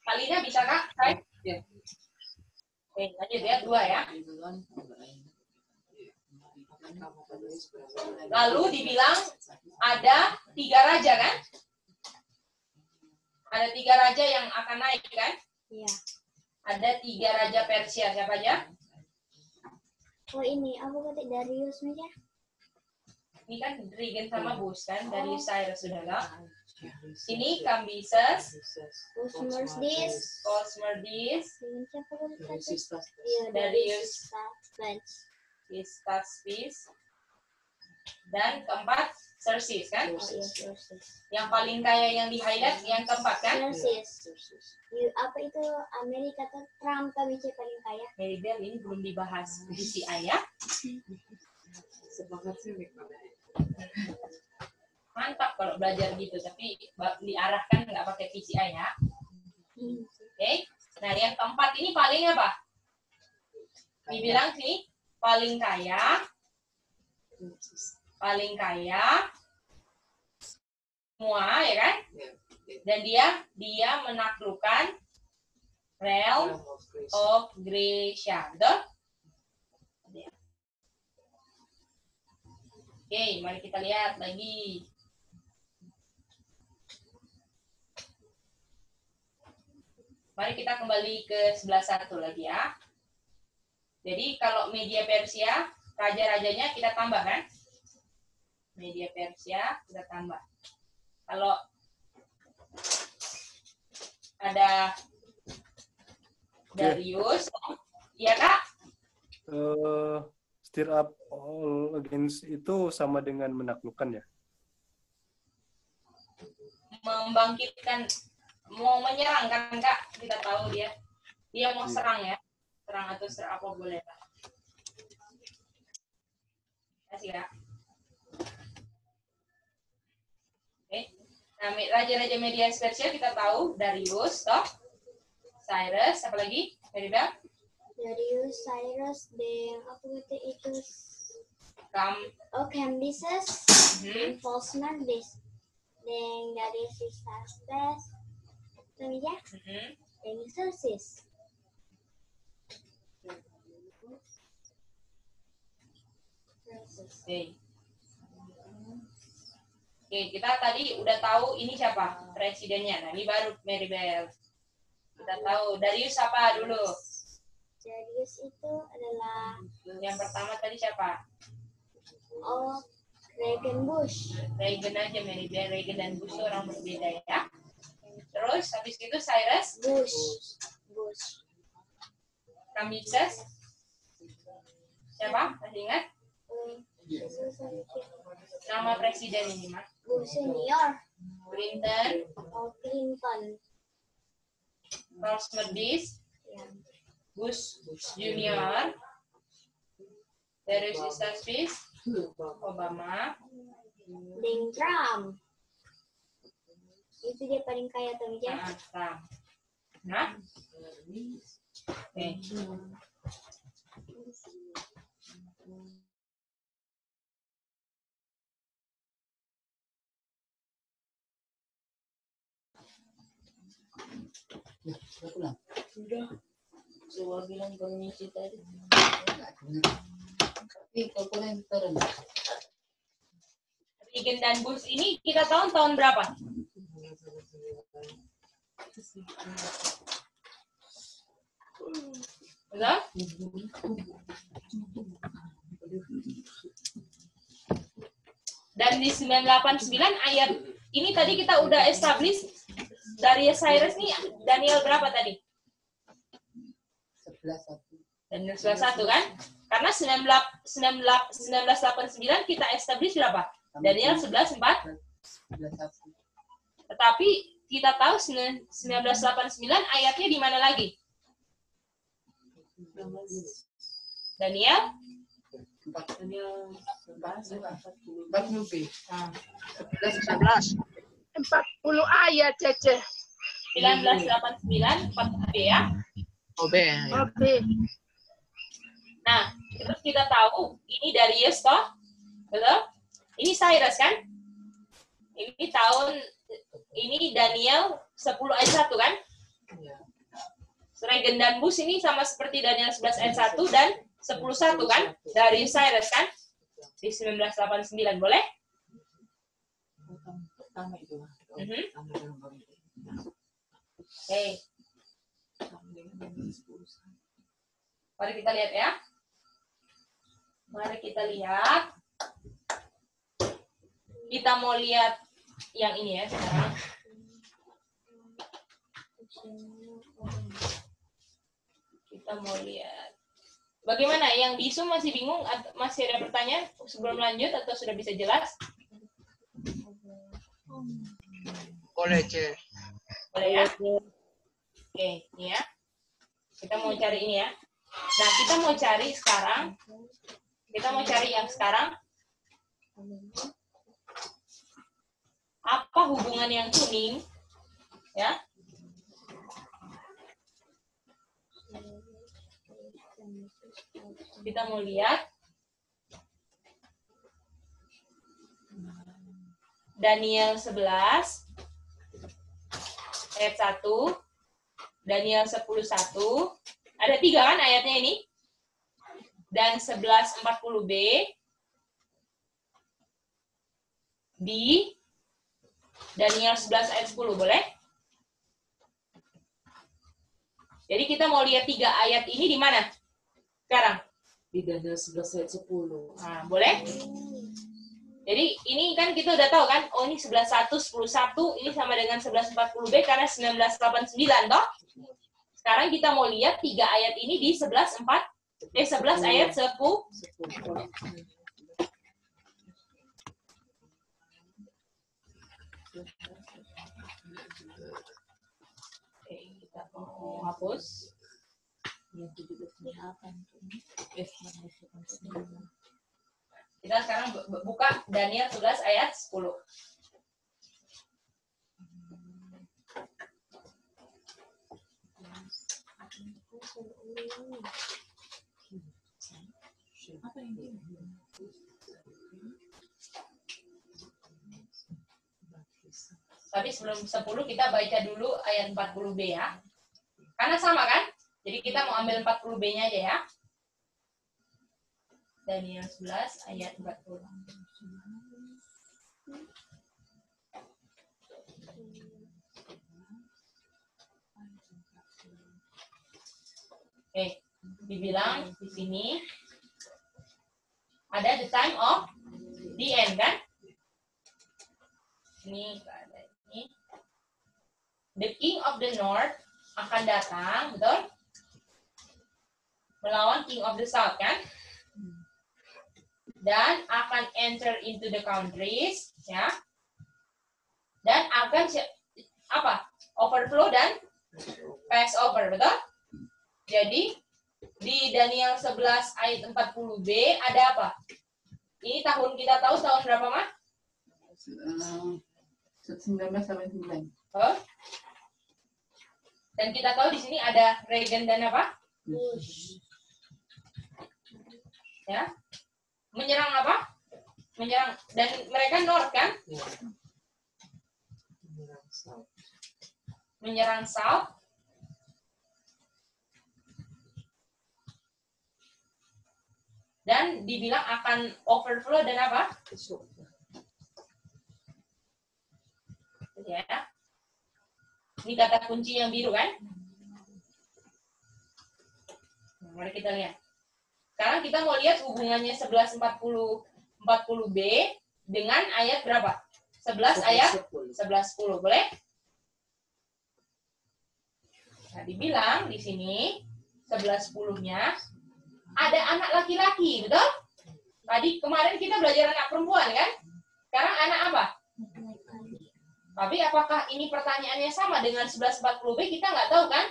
Kalinya bisa, Kak? Saya? Ya. Oke, lanjut ya, 2 ya. Lalu dibilang ada 3 raja, kan? Ada 3 raja yang akan naik, kan? Iya. Ada 3 raja Persia, siapa aja? Oh ini, aku ketik Darius aja. Ini kan Regen sama Bus, kan? Dari Cyrus, saudara. Ini Cambyses, Usmerdis. Cosmerdis, Dengan siapa tadi? Sistas. Iya, Darius. Staspes. dan keempat Xerxes, kan? Oh iya, Xerxes. Yang paling kaya yang di highlight yang keempat, kan? Xerxes. Apa itu Amerika atau Trump kami paling kaya? Mary Bell ini belum dibahas di PCI ya. Semangat sih Mekmana. Mantap kalau belajar gitu, tapi diarahkan nggak pakai PCI ya. Oke. Nah, yang keempat ini paling apa? Dibilang sini paling kaya semua, ya kan? Dan dia menaklukkan realm of Gracia, betul? Oke, mari kita lihat lagi. Mari kita kembali ke 11:1 lagi ya. Jadi kalau media Persia, raja-rajanya kita tambah, kan? Media Persia kita tambah. Kalau ada Darius, iya Kak? Stir up all against itu sama dengan menaklukkan ya? Membangkitkan, mau menyerang kan Kak? Kita tahu dia mau serang ya. Serang atau serang apa boleh Kak? Kasih Kak. Oke. Nah, raja-raja media Persia kita tahu Darius, toh? Cyrus, apa lagi? Meribel? Darius, Cyrus, dan apa itu? Cambyses, dan Usmerdis, dan Darius Staspes, dan ya, dan Xerxes. Oke, kita tadi udah tahu ini siapa presidennya. Nah, ini baru Meribel. Kita tahu Darius siapa dulu? Darius itu adalah yang pertama tadi siapa? Oh, Regen Bush. Regen aja Meribel, Regen dan Bush itu orang berbeda ya. Terus habis itu Cyrus? Bush. Cambyses? Siapa? Masih ingat? Nama presiden ini, Mas? Bush Senior. Clinton. Clinton. Cosmerdis. Bush Junior. Darius Staspes. Obama. Trump. Itu dia paling kaya tuh ya. Trump. Nah, oke. Sudah. Coba bilang permisi tadi. Regen dan Bush ini kita tahun berapa? Betul? Dan di 989 ayat ini tadi kita udah establish dari Cyrus nih Daniel berapa tadi? 11. Daniel 11 kan? Karena 1989 kita establish berapa? Daniel 11:4. Tetapi kita tahu 1989 ayatnya di mana lagi? Daniel 40B. 11. 40 ayat, Cece. 1989 4B ya. OB. Oke. Nah, terus kita tahu ini Darius toh, betul? Ini Cyrus kan? Ini Daniel 10 ayat 1 kan? Regen dan Bush ini sama seperti Daniel 11 ayat 1 dan 10:1 kan? Dari Cyrus kan? Di 1989, boleh? Pertama itu. Oke. Mari kita lihat ya. Mari kita lihat. Kita mau lihat yang ini ya sekarang. Kita mau lihat. Bagaimana? Yang di Zoom masih bingung? Masih ada pertanyaan sebelum lanjut atau sudah bisa jelas? Boleh, Ce. Boleh ya? Oke, ini ya. Kita mau cari ini ya. Nah, kita mau cari sekarang. Kita mau cari yang sekarang. Apa hubungan yang kuning? Ya. Kita mau lihat. Daniel 11 ayat 1. Daniel 10:1. Ada 3 kan ayatnya ini? Dan 11:40b di Daniel 11 ayat 10, boleh? Jadi kita mau lihat 3 ayat ini di mana? Sekarang? Di Daniel 11 ayat 10. Nah, boleh? Jadi ini kan kita udah tahu kan, oh ini 11:1, 10:1, ini sama dengan 11:40b karena 1989 toh? Sekarang kita mau lihat 3 ayat ini di 11 ayat 10. Oke, kita mau hapus. Kita sekarang buka Daniel 11 ayat 10. Tapi sebelum 10 kita baca dulu ayat 40b ya. Karena sama kan? Jadi kita mau ambil 40b-nya aja ya. Daniel 11 ayat 40. Oke, dibilang di sini ada the time of the end kan? Ini ada ini. The king of the north akan datang, betul? Melawan king of the south kan? Dan akan enter into the countries, ya. Dan akan apa? Overflow dan pass over, betul? Jadi di Daniel 11 ayat 40b ada apa? Ini tahun kita tahu tahun berapa, Mah? 1989. Oh. Dan kita tahu di sini ada Reagan dan apa? Bush. Ya. Menyerang apa? Menyerang, dan mereka North kan? Ya. Menyerang South. Menyerang South. Dan dibilang akan overflow dan apa? Ya. Ini kata kunci yang biru kan? Nah, mari kita lihat. Sekarang kita mau lihat hubungannya 1140B dengan ayat berapa? 11 ayat 11:10. Boleh? Nah, dibilang di sini 11:10-nya ada anak laki-laki, betul? Tadi kemarin kita belajar anak perempuan kan? Sekarang anak apa? Tapi apakah ini pertanyaannya sama dengan 1140B? Kita nggak tahu kan?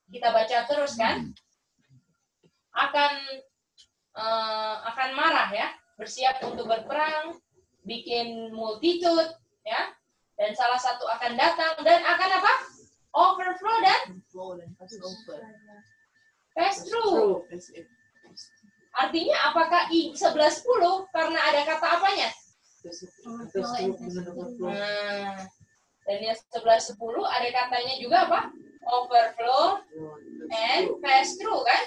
Kita baca terus kan? Akan marah ya, bersiap untuk berperang, bikin multitude ya, dan salah satu akan datang dan akan apa? Overflow dan pass through. Artinya apakah 11:10 karena ada kata apanya? Dan yang 11:10 ada katanya juga apa? Overflow and pass through kan?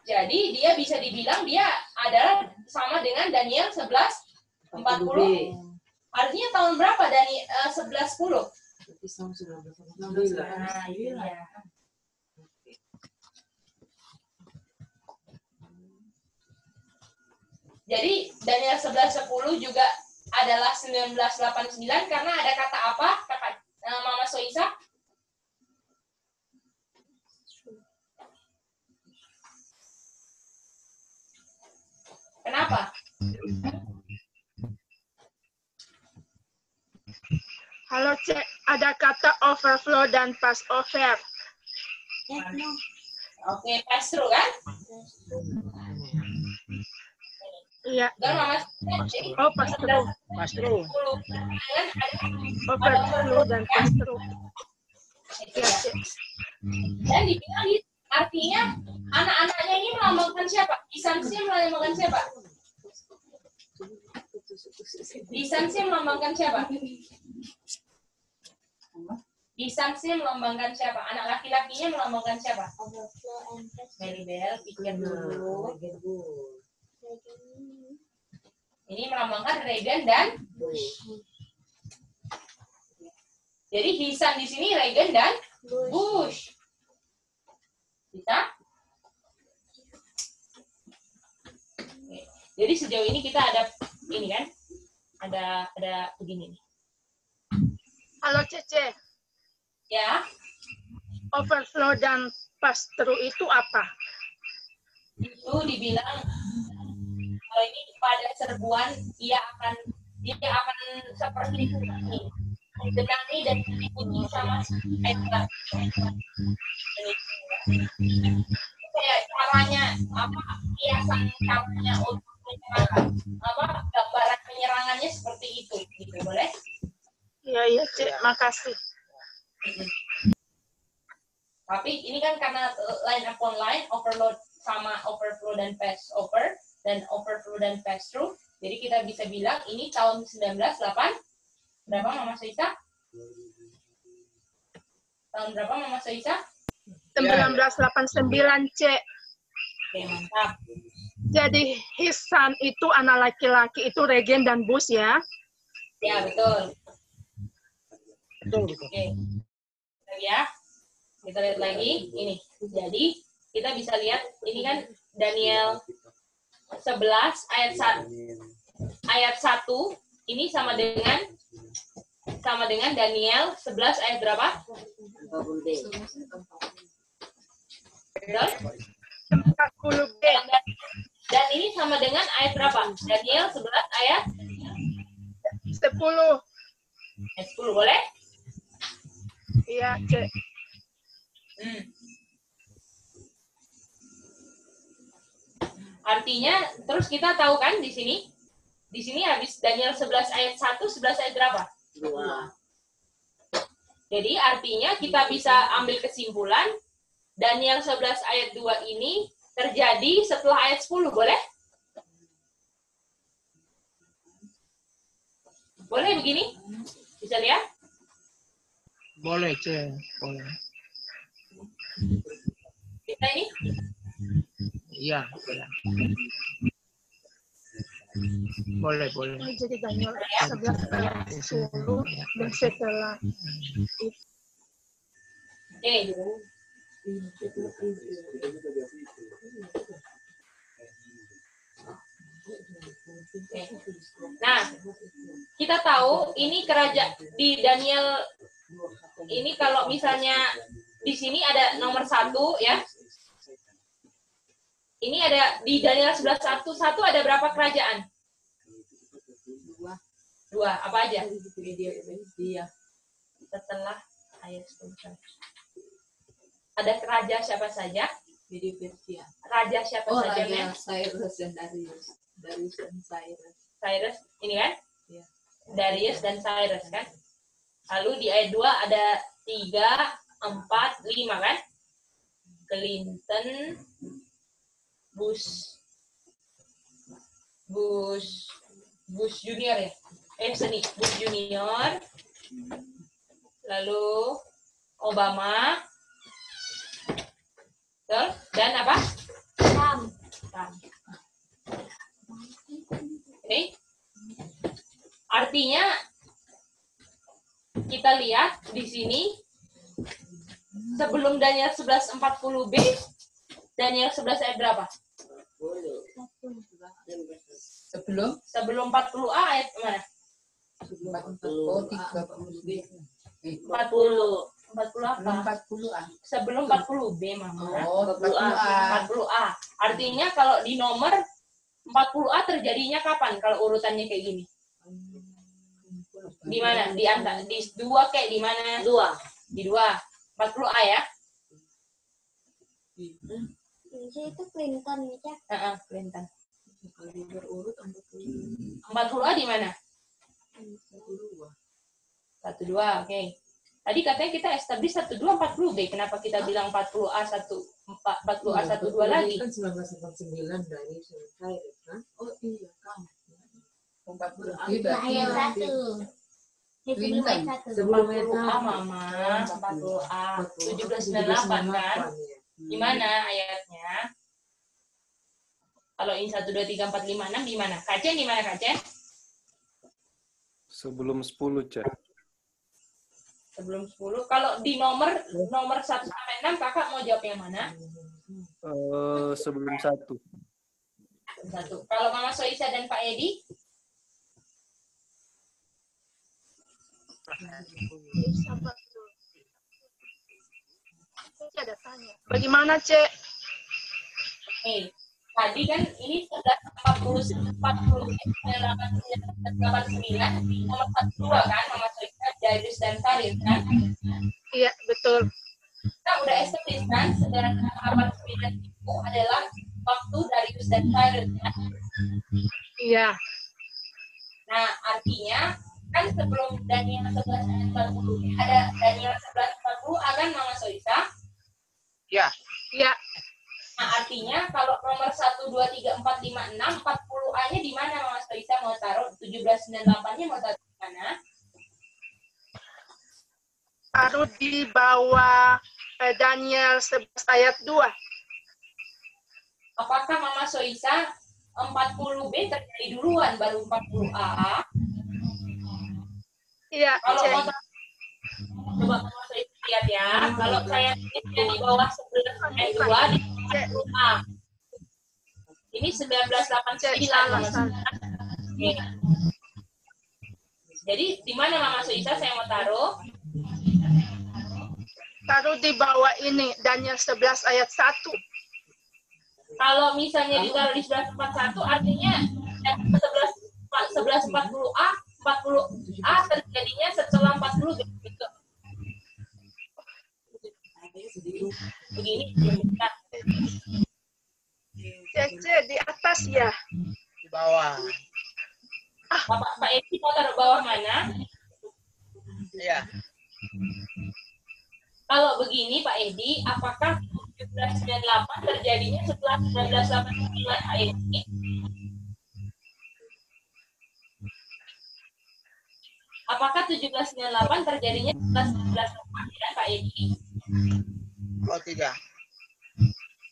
Jadi dia bisa dibilang dia adalah sama dengan Daniel 11:40. Artinya tahun berapa Daniel 11:10? Nah, iya. Jadi Daniel 11:10 juga adalah 1989 karena ada kata apa? Kata Mama Soisa? Kenapa? Halo Cek, ada kata overflow dan pass over. Oke, pass through kan? Iya. Dan Mama Oh, pass through. Pass through. Overflow dan pass through. Iya, Cek. Dan dibilang artinya anak-anaknya ini melambangkan siapa? Lisansi melambangkan siapa? Lisansi melambangkan siapa? Lisansi melambangkan siapa? Anak laki-lakinya melambangkan siapa? Maribel, pikir dulu. Ini melambangkan Reagan dan jadi Hisan di sini Reagan dan Bush. Bisa? Oke. Jadi sejauh ini kita ada ini kan? Ada begini nih. Halo Cece. Ya. Overflow dan pass through itu apa? Itu dibilang kalau ini pada serbuan dia akan seperti ini. Genangi dan diikuti sama Edgar. Kayak caranya apa? Hiasan caranya untuk menyerang apa? Gambaran penyerangannya seperti itu, gitu boleh? Iya Cek, makasih. Tapi ini kan karena line upon line, overload sama overflow dan pass over dan overflow dan pass through. Jadi kita bisa bilang ini tahun 1908. Berapa Mama Soisa? Tahun berapa Mama Soisa? 1989 Cek. Oke, mantap. Jadi Hisan itu anak laki-laki itu Reagan dan Bush ya? Ya, betul. Betul. Oke. Ya. Kita lihat lagi ini. Jadi, kita bisa lihat ini kan Daniel 11 ayat 1 ini sama dengan Daniel 11 ayat berapa? Betul? 40B. Dan ini sama dengan ayat berapa? Daniel 11 ayat 10. ayat 10, boleh? Iya, Cek. Artinya, terus kita tahu kan di sini habis Daniel 11 ayat 1, 11 ayat berapa? 2. Jadi artinya kita bisa ambil kesimpulan Daniel 11 ayat 2 ini terjadi setelah ayat 10, boleh? Boleh begini? Bisa lihat? Boleh, Cek. Boleh. Kita ini? Iya, boleh. Boleh. Jadi Daniel 11 ayat 10 dan setelah Oke. Nah, kita tahu ini kerajaan di Daniel ini kalau misalnya di sini ada nomor 1 ya. Ini ada di Daniel 11:1 ada berapa kerajaan? 2. Apa aja? Media. Setelah ayat 10. Ada raja siapa saja? Media Persia. Raja siapa saja, Raja Men? Cyrus dan Darius. Darius dan Cyrus. Cyrus, ini kan? Iya. Darius dan Cyrus kan? Lalu di ayat 2 ada 3, 4, 5 kan? Clinton, Bush Junior ya? Bush Junior. Lalu Obama. Betul? Dan apa? Trump. Oke. Artinya kita lihat di sini sebelum Daniel 11:40b, Daniel 11 ayat berapa? Sebelum 40a ayat mana? 40 apa? Sebelum 40b, Mama. 40a. Artinya kalau di nomor 40a terjadinya kapan kalau urutannya kayak gini? Di mana? Di 2 kayak di mana? 2. Di 2. 40a ya? Itu Clinton ya, Clinton. Kalau berurut 40a di mana? 12, oke. Tadi katanya kita establish 12 40b. Kenapa kita bilang 40a 12 lagi? Kan 1989 dari Cyrus kan? Oh iya, kan. ayat 1. Sebelum ayat 40a, Mama. 40a. 1798 kan? Di mana ayatnya? Kalau ini 1, 2, 3, 4, 5, 6 di mana? Kacen di mana, Kacen? Sebelum 10, Cek. Sebelum 10. Kalau di nomor 1 sampai 6, Kakak mau jawab yang mana? Sebelum 1. 1. Kalau Mama Soisa dan Pak Edi? ada tanya. Bagaimana, Cek? Oke. Tadi kan ini sudah 89, nomor 42 kan, Mama Soisa, Darius dan Cyrus kan? Iya, betul. Kita udah establish kan, sejarah abad 9 itu adalah waktu Darius dan Cyrus kan? Iya. Nah, artinya kan sebelum Daniel 11 ayat 40 ada Daniel 11 40 kan, Mama Soisa? Ya. Iya. Nah, artinya kalau nomor 1, 2, 3, 4, 5, 6, 40A-nya di mana, Mama Soisa mau taruh? 1798-nya mau taruh di mana? Taruh di bawah Daniel 11 ayat 2. Apakah Mama Soisa 40B terjadi duluan baru 40A? Iya, Kalau Cek. mau coba Mama Soisa lihat ya. Kalau saya tulisnya di bawah 11 ayat 2 di 40A. Ini 1989, Mama Soisa. Oke. Jadi di mana Mama Soisa saya mau taruh? Taruh di bawah ini Daniel 11 ayat 1. Kalau misalnya ditaruh di 1141 artinya 1140A, 40A terjadinya setelah 40 gitu. Begini. Nah, Cek, Cece di atas ya? Di bawah. Pak Edi mau taruh bawah mana? Iya. Kalau begini Pak Edi, apakah 1798 terjadinya setelah 1989 Pak Edi? Apakah 1798 terjadinya setelah 1989 Pak Edi? Oh tidak.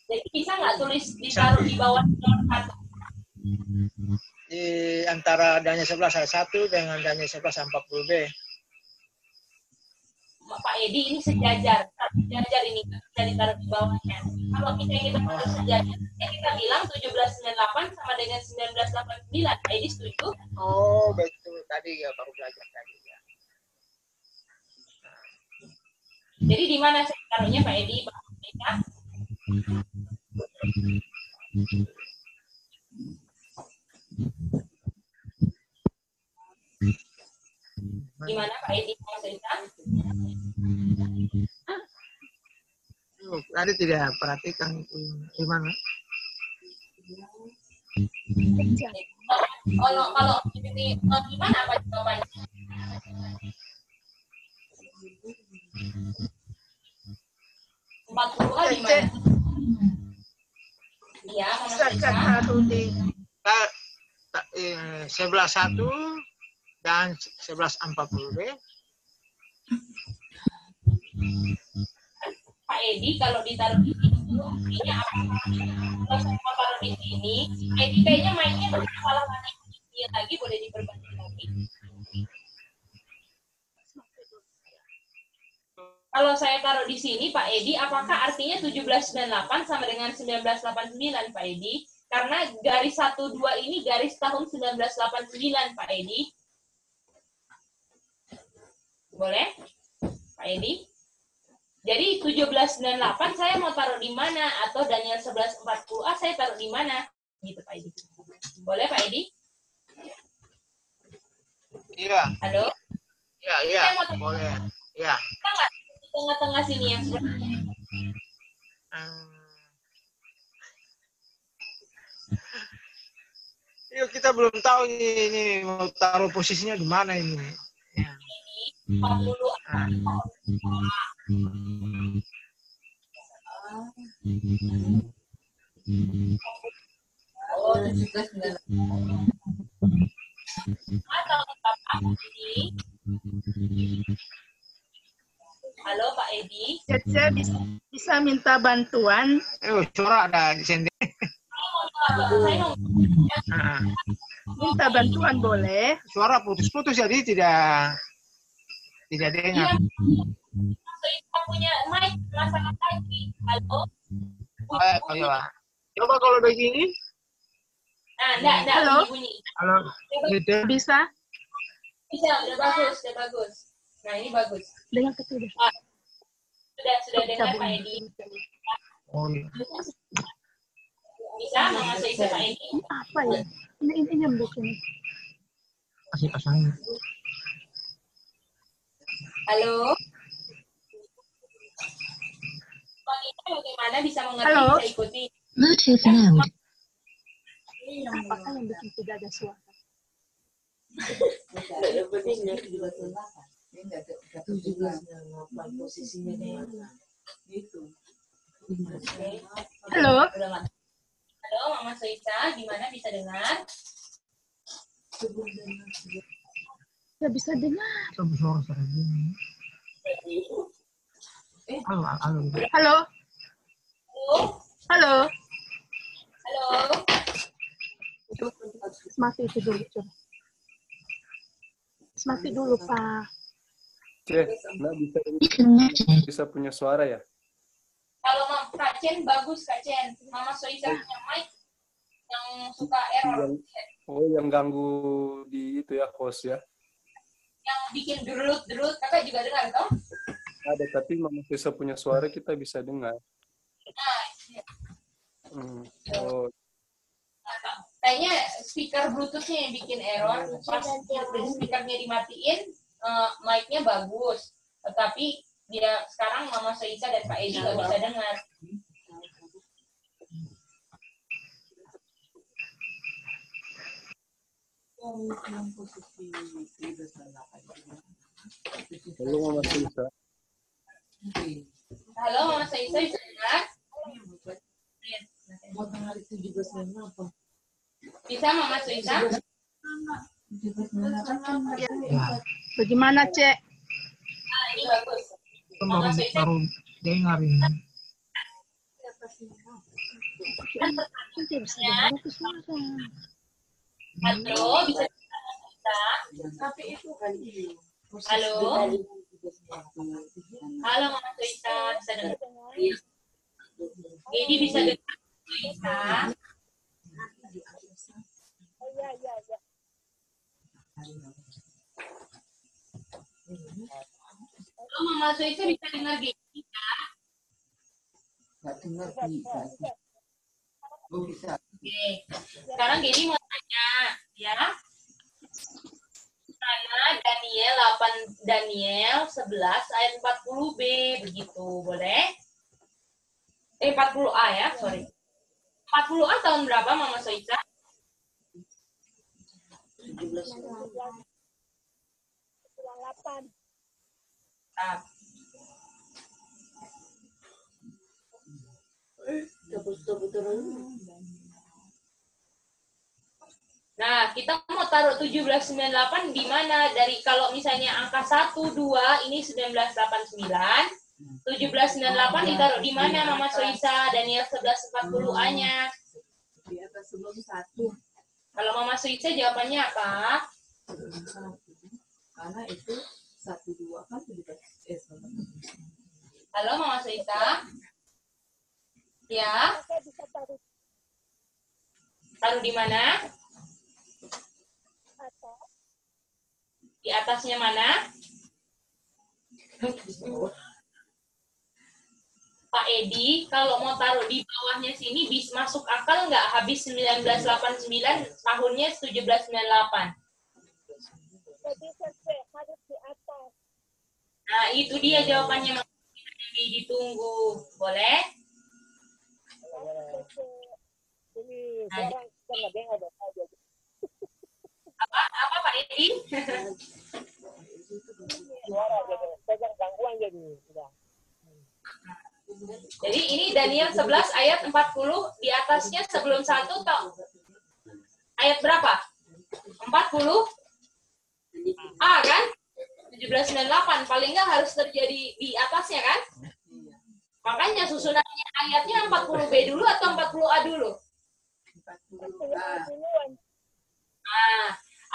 Jadi bisa nggak tulis ditaruh di bawah nomor 1? Di antara Daniel 11 ayat 1 dengan Daniel 11 ayat 40b. Pak Edi ini sejajar ini nggak bisa ditaruh di bawahnya. Kalau kita taruh sejajar, ya kita bilang 1798 sama dengan 1989. Pak Edi setuju? Oh betul, tadi ya baru belajar tadi ya. Jadi di mana saya taruhnya Pak Edi? Ya? Gimana Pak Edi mau cerita? Tadi tidak perhatikan gimana? Kalau ini gimana apa jawabannya? Cece Iya, bisa taruh di 11.1 dan 11.40b. Pak Edi kalau ditaruh di situ artinya apa? Kalau saya mau taruh di sini, Pak Edi kayaknya mainnya salah lagi, boleh diperbaiki lagi. Kalau saya taruh di sini, Pak Edi, apakah artinya 1798 sama dengan 1989, Pak Edi? Karena garis 12 ini garis tahun 1989, Pak Edi. Boleh? Pak Edi? Jadi 1798 saya mau taruh di mana? Atau Daniel 1140A saya taruh di mana? Gitu, Pak Edi. Boleh, Pak Edi? Iya. Halo? Iya, boleh. Iya. Kita nggak di tengah-tengah sini yang sebenarnya. Yuk, kita belum tahu ini mau taruh posisinya di mana ini. Ya. 40 Oh, 1798. atau tetap ini. Halo Pak Edi. Cece bisa minta bantuan. Suara ada di sini. Minta bantuan boleh. Suara putus-putus jadi tidak dengar. Kita punya mic masalah lagi. Halo. Coba kalau begini. Nah, enggak Halo? bunyi. Halo. Bisa? Bisa, udah bagus. Nah, ini bagus. Dengan ketiga. Sudah dengar Pak Edi. Oh, iya. Bisa masuk ke Pak Edi. Apa ya? Ini nyambung ini. Kasih pasangnya. Halo. Wanita bagaimana bisa mengerti, Halo? bisa ikuti? Bluetooth mode. Apakah yang bikin tidak ada suara? Posisinya gitu. Halo? Halo, Mama Soisa, gimana bisa dengar? Ya bisa dengar. Suara gini. Halo. Halo? Halo? Halo. Mati itu dulu, coba. Mati dulu, Pak. Nggak bisa punya suara ya? Kalau Kak Chen bagus, Kak Chen. Mama Soisa punya mic yang suka error. Yang ganggu di itu ya, host ya? Yang bikin derut-derut, kakak juga dengar, toh? Ada, tapi Mama Soisa punya suara kita bisa dengar. Nah, iya. Oh. Kayaknya speaker Bluetooth-nya yang bikin error. Pas speakernya dimatiin, mic-nya bagus. Tetapi dia sekarang Mama Soisa dan Pak Edi nggak bisa dengar. yang posisi 1398. Halo Mama Suisa. Halo, Mama Suisa bisa dengar? Mau tanggal 1798. Bisa, Mama Suisa? Bagaimana, Cek? Ini bagus. Mama Suisa. Baru dengar ini. Halo, bisa Tapi itu kali ini. Halo. Halo, Mama Suisa, bisa dengar? Ini bisa dengar, Suisa? Halo, Mama Suisa bisa dengar gini, Kak? Nggak dengar bisa. Oh, bisa. Oke. Sekarang Gedi mau tanya, ya. Karena Daniel 11 ayat 40b begitu, boleh? 40a ya, sorry. 40a tahun berapa, Mama Soica? 98. Nah, kita mau taruh 1798 di mana? Dari kalau misalnya angka 1, 2, ini 1989. 1798 ditaruh di mana, Mama Soisa? Daniel 1140A-nya. Di atas sebelum 1. Kalau Mama Soisa jawabannya apa? Karena itu 1, 2 kan 17. Halo, Mama Soisa? Ya? Taruh di mana? Di atasnya mana? Pak Edi, kalau mau taruh di bawahnya sini bisa masuk akal nggak? Habis 1989, tahunnya 1798. Nah, itu dia jawabannya. Ditunggu. Boleh? Apa Pak Edi? Jadi ini Daniel 11 ayat 40, di atasnya sebelum 1 atau ayat berapa? 40? A kan? 1798, paling nggak harus terjadi di atasnya kan? Makanya susunannya ayatnya 40B dulu atau 40A dulu? 40A. Nah,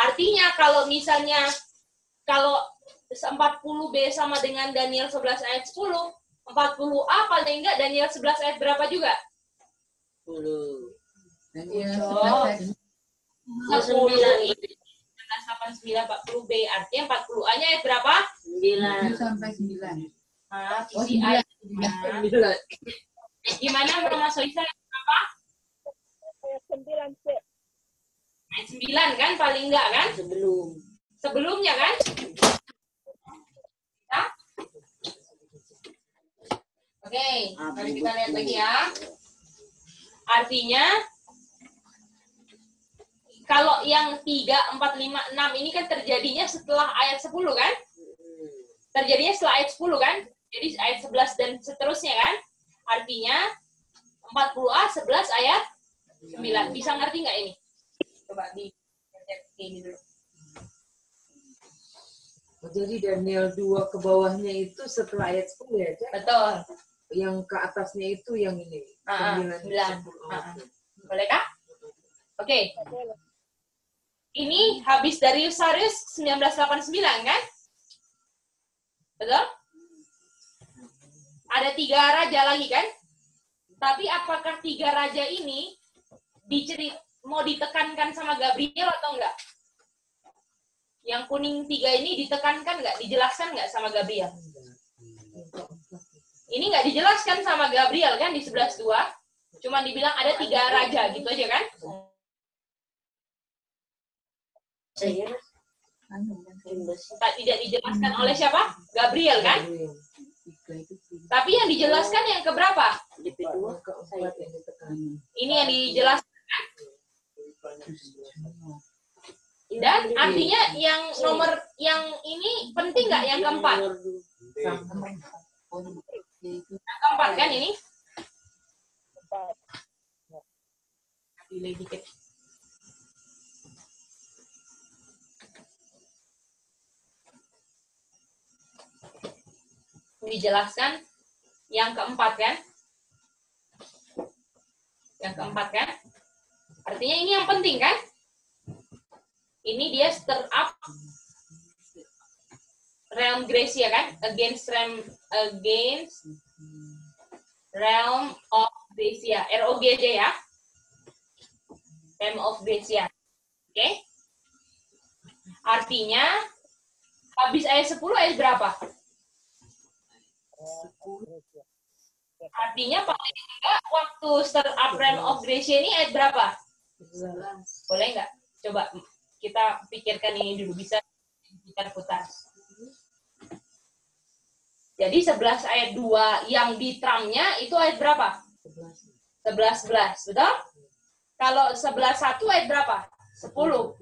artinya kalau misalnya kalau 40B sama dengan Daniel 11 ayat 10, 40A paling enggak Daniel 11 ayat berapa juga? 10. Daniel 10. 10. 1989 40B, artinya 40A-nya ayat berapa? 9 sampai 9. Nah, isi ayat 9. Gimana Mama Soisa apa? Ayat 9C. Ayat 9 kan paling enggak kan? Sebelumnya kan? Ya? Oke, mari kita lihat lagi ya. Artinya kalau yang 3, 4, 5, 6 ini kan terjadinya setelah ayat 10 kan? Terjadinya setelah ayat 10 kan? Jadi ayat 11 dan seterusnya kan? Artinya 40A 11 ayat 9. Bisa ngerti nggak ini? Coba di ini dulu. Jadi Daniel 2 ke bawahnya itu setelah ayat 10 ya, Cak? Betul. Yang ke atasnya itu yang ini. 9. 9. Boleh kah? Oke. Ini habis dari Darius 1989 kan? Betul? Ada 3 raja lagi kan? Tapi apakah 3 raja ini mau ditekankan sama Gabriel atau enggak? Yang kuning 3 ini ditekankan nggak? Dijelaskan nggak sama Gabriel? Ini nggak dijelaskan sama Gabriel kan di 11.2. Cuma dibilang ada 3 raja gitu aja kan? Tidak dijelaskan oleh siapa? Gabriel kan? Tapi yang dijelaskan yang keberapa? Ini yang dijelaskan kan? Dan artinya yang nomor yang ini penting nggak yang keempat? Yang keempat kan ini? Delay dikit. Dijelaskan yang keempat kan? Yang keempat kan? Artinya ini yang penting kan? Ini dia stir up realm Gracia kan? Against realm of Gracia. ROGJ ya. Realm of Gracia. Oke? Artinya habis ayat 10 ayat berapa? Artinya paling enggak waktu stir up realm of Gracia ini ayat berapa? Boleh enggak? Coba kita pikirkan ini dulu, bisa putar-putar. Jadi 11 ayat 2 yang di Trump-nya itu ayat berapa? 11, betul? Kalau 11.1 ayat berapa? 10. 40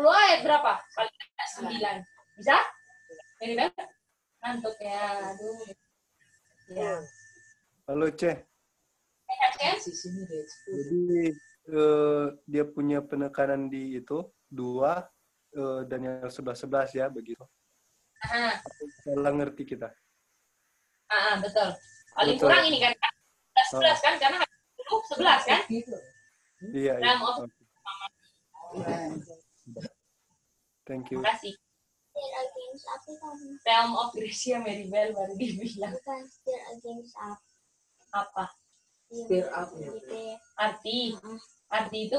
ayat berapa? Paling enggak 9. Bisa? Ini kan? Ngantuk ya. Aduh. Ya. Halo, Ceh. Jadi dia punya penekanan di itu 2 dan yang 11 ya begitu. Salah ngerti kita. Betul. Paling kurang ini kan 11 kan karena 11 kan? Iya. Realm of Thank you. Terima kasih. Realm of Gracia Maribel baru dibilang. Bukan still against up. Apa? Stir up ya. Arti itu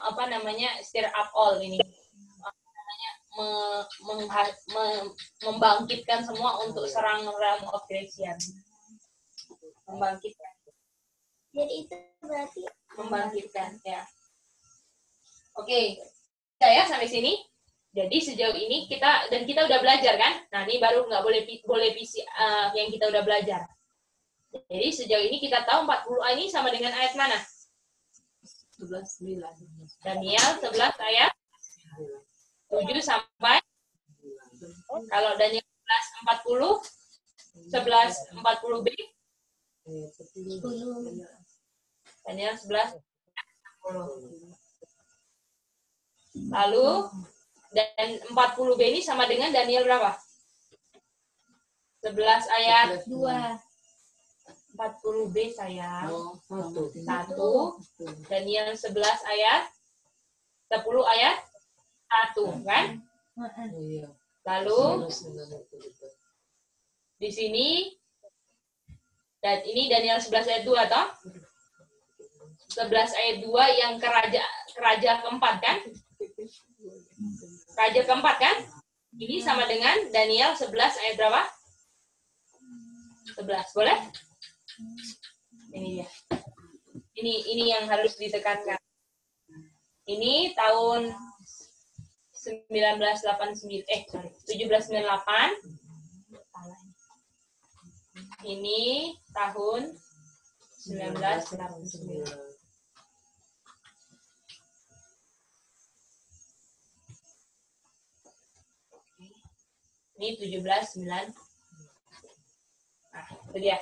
apa namanya, stir up all ini, membangkitkan semua untuk serang realm of Gracia. Membangkitkan. Jadi itu berarti Membangkitkan ya. Oke, ya sampai sini. Jadi sejauh ini kita udah belajar kan? Nah ini baru nggak boleh PC yang kita udah belajar. Jadi sejauh ini kita tahu 40 ini sama dengan ayat mana? 11:9. Daniel 11 ayat 7 sampai. Kalau Daniel 11:40, 11:40b. Daniel 11:40. Lalu dan 40b ini sama dengan Daniel berapa? 11 ayat 2. 40b sayang. 1. Daniel 11 ayat 10 ayat 1 kan? Lalu di sini dan ini Daniel 11 ayat 2 toh? 11 ayat 2 yang keraja keempat kan? Raja keempat kan? Ini sama dengan Daniel 11 ayat berapa? 11. Boleh? Ini dia. Ini yang harus ditekankan. Ini tahun 1798. Ini tahun 1989. Ini 17.9. Nah, itu dia.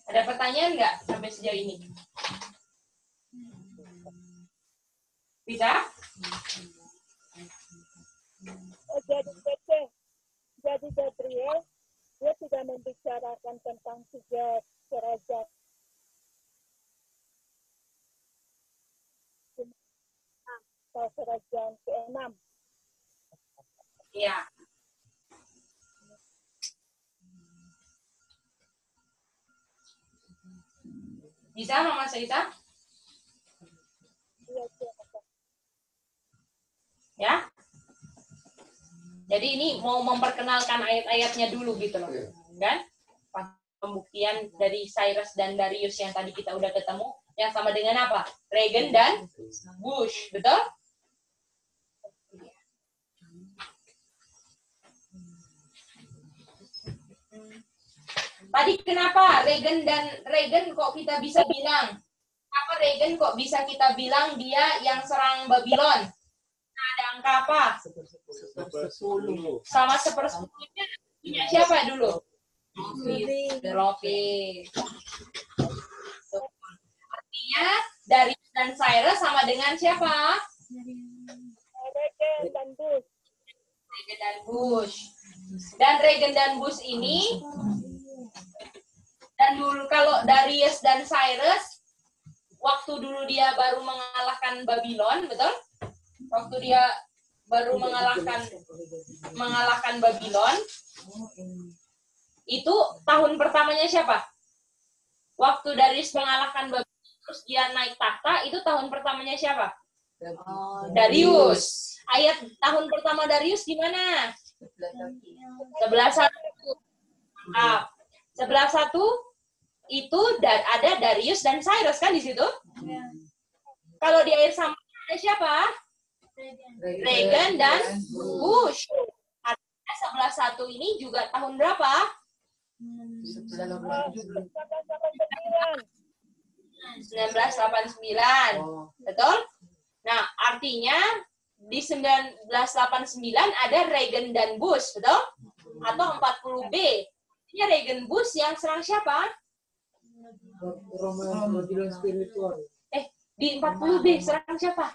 Ada pertanyaan nggak sampai sejauh ini? Bisa? Jadi Gabriel, dia tidak membicarakan tentang 3 kerajaan. Atau kerajaan ke-6. Iya. Bisa, Mama Saita? Ya? Jadi ini mau memperkenalkan ayat-ayatnya dulu gitu loh. Kan? Pembuktian dari Cyrus dan Darius yang tadi kita udah ketemu. Yang sama dengan apa? Regan dan Bush. Betul? Tadi kenapa Regan kok kita bisa bilang? Apa Regan kok bisa kita bilang dia yang serang Babylon? Nah, Angka apa? 10. Sama 1/10-nya punya siapa dulu? Rofis. Artinya Darius dan Cyrus sama dengan siapa? Regen dan Bush. Regen dan Bush. Dan Regen dan Bush ini, dan dulu kalau Darius dan Cyrus, waktu dulu dia baru mengalahkan Babylon, betul? Waktu dia baru mengalahkan Babylon, itu tahun pertamanya siapa? Waktu Darius mengalahkan Babylon, terus dia naik tahta, itu tahun pertamanya siapa? Darius. Ayat tahun pertama Darius gimana? 11:1. 11:1 itu ada Darius dan Cyrus kan di situ? Kalau di ayat sama ada siapa? Regen dan Bush. Artinya 11:1 ini juga tahun berapa? 1989. Betul? Nah, artinya di 1989 ada Regen dan Bush, betul? Atau 40B. Ini Regen Bush yang serang siapa? Babylon spiritual. Di 40B serang siapa?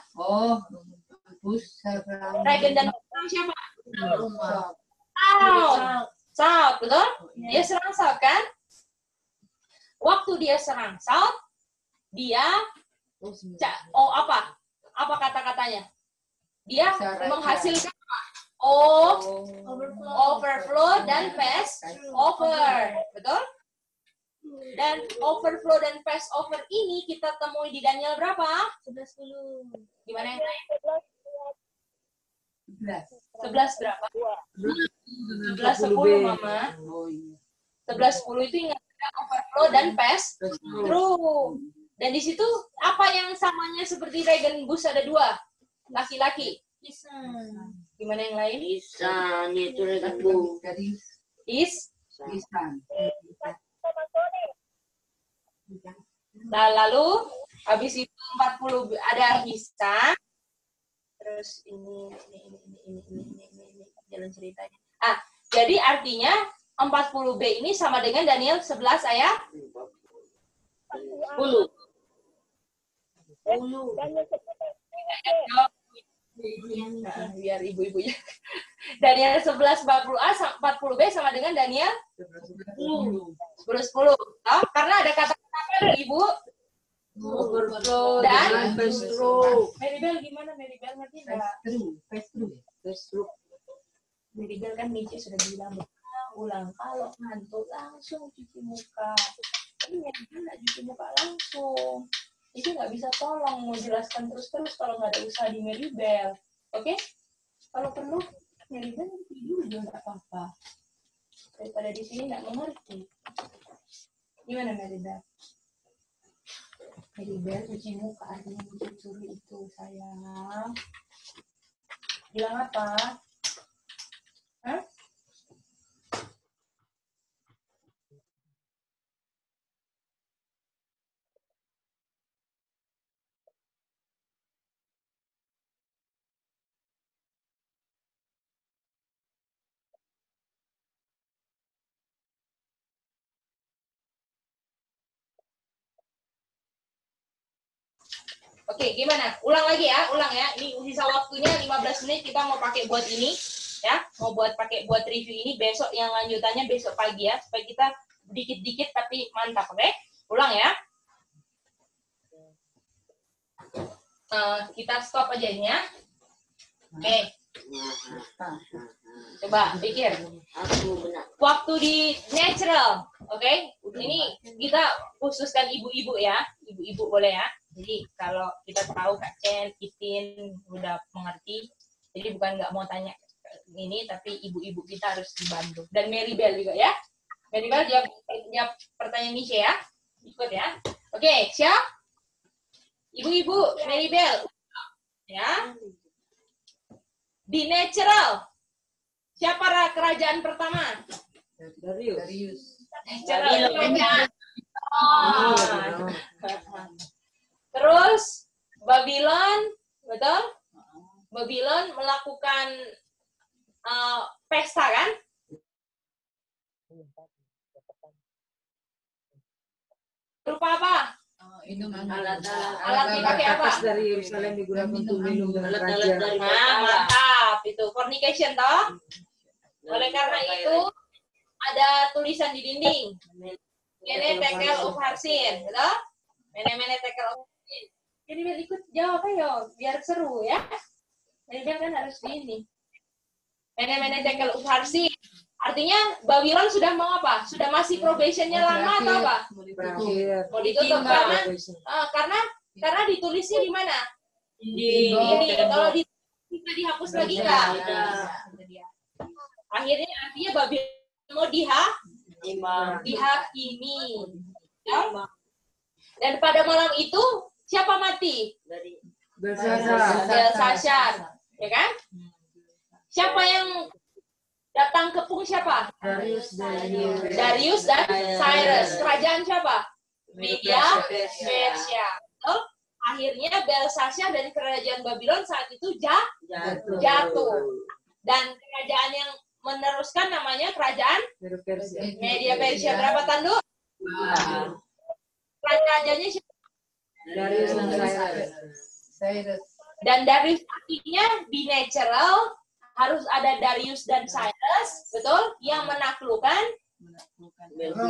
Bush serang Regen dan Bush serang siapa? South, betul? Dia serang South kan? Waktu dia serang South, dia apa? Apa kata-katanya? Dia menghasilkan apa? Overflow dan pass over, betul? Dan overflow dan pass over ini kita temui di Daniel berapa? 11:10. Gimana yang lain? 11 berapa? 11:10, Mama. 11:10 itu ingat overflow dan pass through. Dan di situ apa yang samanya seperti Regen Bush ada 2 laki-laki? Gimana yang lain? Isan itu Regen Bush. Nah, lalu habis itu 40 ada Hisan. Terus ini jalan ceritanya. Jadi artinya 40B ini sama dengan Daniel 11 ayat 10. Biar ibu-ibunya. Daniel 11:40A 40B sama dengan Daniel 10:10. Karena ada kata-kata apa, Ibu? Overflow dan Maribel gimana? Maribel ngerti enggak? Maribel kan Mici sudah bilang ulang kalau ngantuk langsung cuci muka. Ini Maribel nggak cuci muka langsung. Itu nggak bisa tolong mau jelaskan terus-terus kalau nggak ada usaha di Maribel. Oke? Kalau perlu Maribel tidur juga nggak apa-apa. Daripada di sini nggak mengerti. Gimana Maribel? Maribel cuci muka artinya mencuri itu sayang. Bilang apa? Hah? Oke, gimana? Ulang lagi ya, ulang ya. Ini sisa waktunya 15 menit kita mau pakai buat ini, ya. Mau pakai buat review ini besok, yang lanjutannya besok pagi ya, supaya kita dikit-dikit tapi mantap, oke? Ulang ya. Kita stop aja ini ya. Oke. Coba pikir. Waktu di natural, oke? Ini kita khususkan ibu-ibu ya. Ibu-ibu boleh ya. Jadi kalau kita tahu Kak Chen, Itin udah mengerti, jadi bukan nggak mau tanya ini, tapi ibu-ibu kita harus dibantu. Dan Maribel juga ya. Maribel jawab pertanyaan Miche ya. Ikut ya. Oke, siap? Ibu-ibu, Maribel. Ya. Di natural, siapa kerajaan pertama? Darius. Natural. Terus Babylon, betul? Babylon melakukan pesta kan? Berupa apa? Alat dipakai apa? Dari Yerusalem digunakan untuk minum dengan raja. Mantap. Itu fornication toh. Oleh karena itu ada tulisan di dinding. Mene tekel upharsin, gitu? Mene tekel upharsin. Jadi biar ikut jawab ayo, biar seru ya. Jadi kan harus di ini. Mene tekel upharsin. Artinya Babylon sudah mau apa? Sudah masih probationnya lama atau apa? Mau ditutup karena ditulisnya di mana? Di ini. Kalau bisa dihapus lagi nggak? Akhirnya artinya Babylon mau dihakimi. Ya? Dan pada malam itu siapa mati? Belshazzar. Ya kan? Siapa yang datang kepung siapa? Darius dan Cyrus. Kerajaan siapa? Media Persia. Akhirnya Belshazzar dari kerajaan Babylon saat itu jatuh. Dan kerajaan yang meneruskan namanya kerajaan Media Persia. Berapa tanduk? Kerajaannya siapa? Darius dan Cyrus. Dan Darius artinya di natural harus ada Darius dan Cyrus, betul? Yang menaklukkan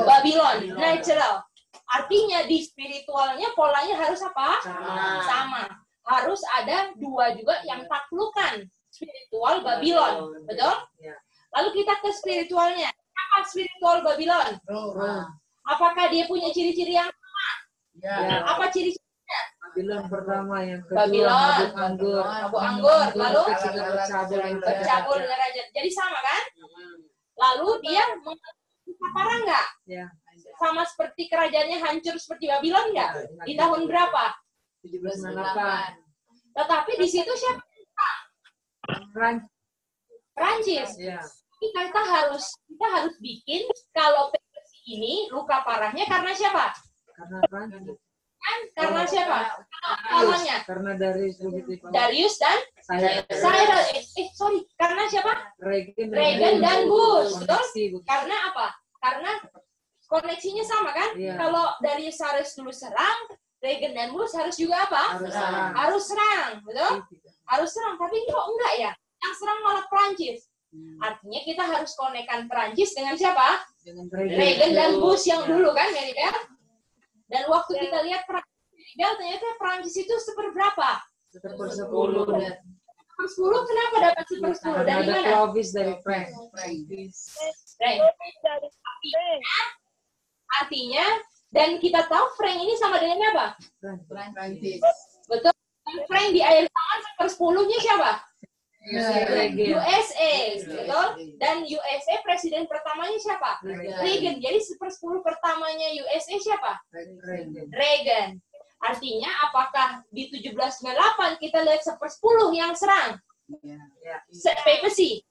Babylon, natural. Artinya di spiritualnya polanya harus apa? Sama. Harus ada dua juga yang taklukan spiritual Babylon, betul? Lalu kita ke spiritualnya. Apa spiritual Babylon? Apakah dia punya ciri-ciri yang sama? Apa ciri-cirinya? Babylon pertama, yang kedua mabuk anggur, lalu bercabul dengan raja. Jadi sama kan? Lalu dia parah nggak? Sama seperti kerajaannya hancur seperti Babylon nggak? Di tahun berapa? 1798. Tetapi di situ siapa? Prancis. Kita harus bikin kalau ini luka parahnya karena siapa? Karena Prancis. Karena siapa? Awalnya. Karena Darius dan Cyrus. Karena siapa? Regan dan Bush. Betul? Karena apa? Karena koneksinya sama kan? Kalau Darius Cyrus dulu serang, Regan dan Bush harus juga apa? Harus serang. Betul? Harus serang. Tapi kok enggak ya? Yang serang malah Prancis. Artinya kita harus konekkan Prancis dengan siapa? Regan dan Bush yang dulu kan, Meribel? Dan waktu kita lihat ternyata Prancis itu seperberapa? 1/10. 1/10 kenapa dapat 1/10? Dari mana? Clovis dari Frank. Artinya, dan kita tahu Frank ini sama dengan apa? Prancis. Betul. Frank di akhir tangan 1/10-nya siapa? USA, betul? Dan USA presiden pertamanya siapa? Reagan. Jadi 1/10 pertamanya USA siapa? Reagan. Artinya apakah di 1798 kita lihat 1/10 yang serang? Papacy.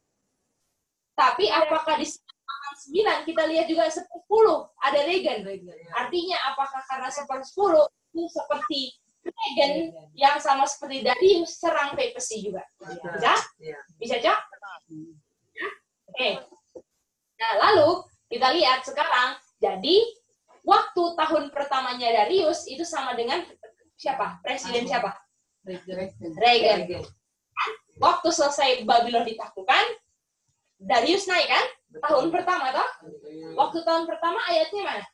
Tapi apakah di 9 kita lihat juga 1/10 ada Reagan? Artinya apakah karena 1/10 itu seperti Reagan yang sama seperti Darius serang papacy juga? Bisa? Bisa, Cok? Oke. Nah, lalu kita lihat sekarang, jadi waktu tahun pertamanya Darius itu sama dengan siapa? Presiden siapa? Reagan. Waktu selesai Babylon ditaklukkan, Darius naik kan? Tahun pertama toh? Waktu tahun pertama ayatnya mana?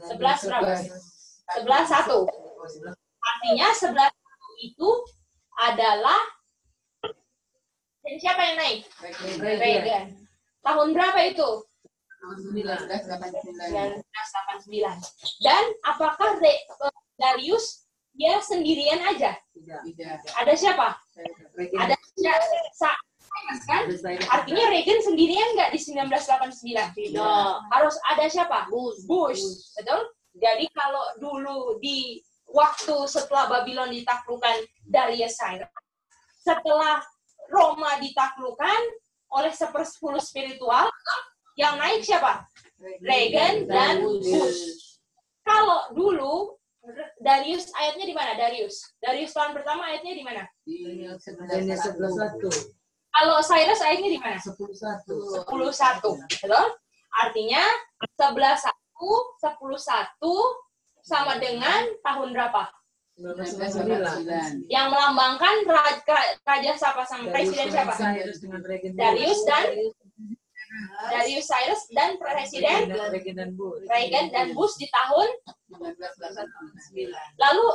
11 berapa? 11:1. Artinya 11:1 itu adalah dan siapa yang naik? Reagan. Tahun berapa itu? 1989. Dan apakah Darius dia sendirian aja? Ada siapa? Ada kan? Artinya Reagan sendirian nggak di 1989? Tidak. Harus ada siapa? Bush. Betul? Jadi kalau dulu di waktu setelah Babylon ditaklukkan Darius Cyrus, setelah Roma ditaklukkan oleh 1/10 spiritual, yang naik siapa? Reagan dan Bush. Kalau dulu Darius ayatnya di mana? Darius tahun pertama ayatnya di mana? Daniel Daniel 11:1. Kalau Cyrus ayatnya di mana? 10:1. 10:1. Betul? Artinya 11:1 sama dengan tahun berapa? 1999. Yang melambangkan raja siapa sama presiden siapa? Darius Cyrus dan presiden Reagan dan Bush di tahun 1989. lalu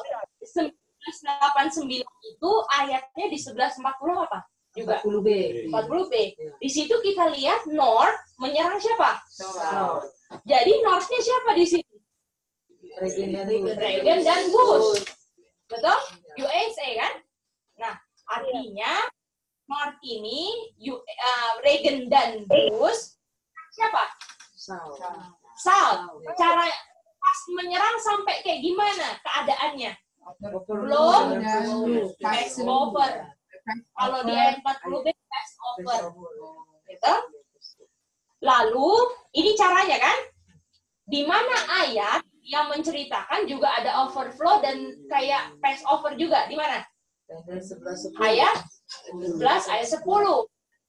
1989 itu ayatnya di 1140 apa? Juga 40B. Di situ kita lihat North menyerang siapa? South. Jadi North-nya siapa di sini? Reagan dan Bush. Betul? USA kan? Nah, artinya North ini Reagan dan Bush siapa? South. Cara pas menyerang sampai kayak gimana keadaannya? Belum pass over. Kalau di ayat 40B pass over. Gitu? Lalu ini caranya kan? Di mana ayat yang menceritakan juga ada overflow dan kayak pass over juga? Di mana? Ayat 11 ayat 10.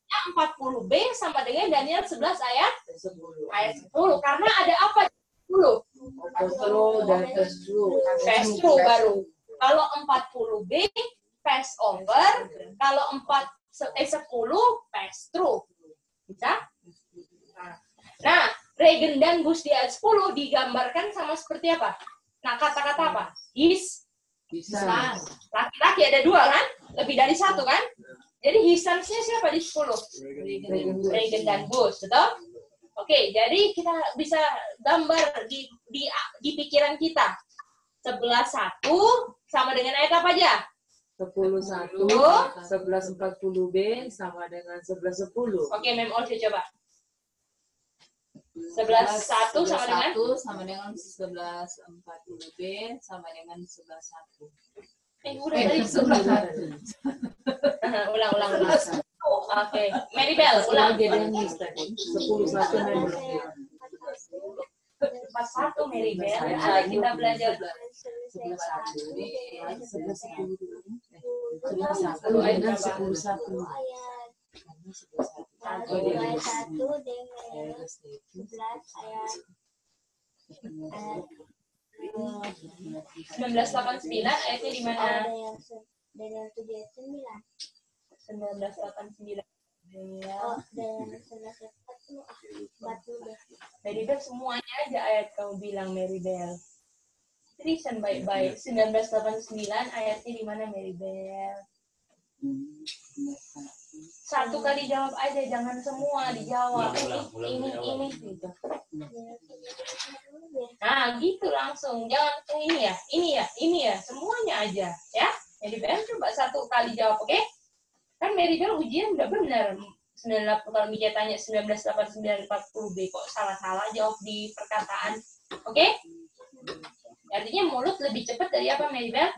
Yang 40B sama dengan Daniel 11 ayat 10. Karena ada apa? 10. Overflow dan pass through baru. Kalau 40B pass over, kalau 10 pass through. Bisa? Nah, Reagan dan Bush di ayat 10 digambarkan sama seperti apa? Nah, kata-kata apa? His son. Laki-laki ada 2 kan? Lebih dari 1 kan? Jadi his sons-nya siapa di 10? Reagan dan Bush, betul? Oke, jadi kita bisa gambar di pikiran kita. 11:1 sama dengan ayat apa aja? 10:1, 11:40B sama dengan 11:10. Oke, Mem Olsi coba. 11:1 sama dengan 11:40B sama dengan 11:1. Udah tadi 11:1. Ulang. Oke, Mary Bell, ulang. 10:1 4:1 Mary Bell. Ada kita belajar 10:1 ayat 10:1. Ayat 1 dengan 11 ayat 1989 ayatnya di mana? Daniel 7 ayat 9. 1989. Oh, dan 1940. Mary Bell semuanya aja ayat kamu bilang Mary Bell. Listen baik-baik. 1989 ayatnya di mana Mary Bell? Satu kali jawab aja, jangan semua dijawab. Ini gitu. Nah, gitu langsung. Jangan ini ya, semuanya aja, ya. Mary Bell coba satu kali jawab, oke? Kan Mary Bell ujian udah benar. 98 kalau Mija tanya 1989 40B kok salah-salah jawab di perkataan. Oke? Artinya mulut lebih cepat dari apa Mary Bell?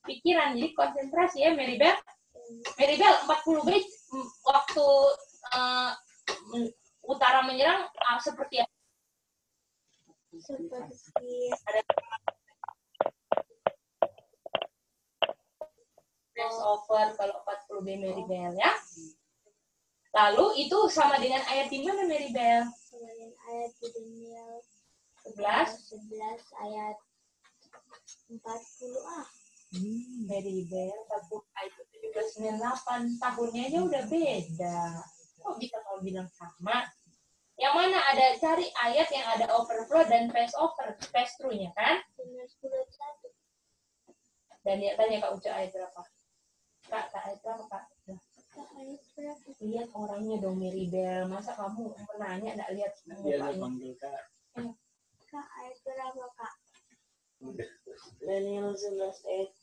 Pikiran. Jadi konsentrasi ya Mary Bell. Mary Bell 40B waktu utara menyerang seperti apa? Seperti pass over kalau 40B Mary Bell ya. Lalu itu sama dengan ayat di mana Mary Bell? Sama dengan ayat di Daniel 11 ayat 40 Mary Bell 40 ayat 1798 tahunnya aja udah beda. Kok bisa kamu bilang sama? Yang mana ada cari ayat yang ada overflow dan pass through-nya kan? Dan dia tanya Kak Uca ayat berapa? Kak ayat berapa Kak? Lihat orangnya dong Mary Bell. Masa kamu menanya nggak lihat mukanya? Kak ayat berapa Kak? Daniel 11 ayat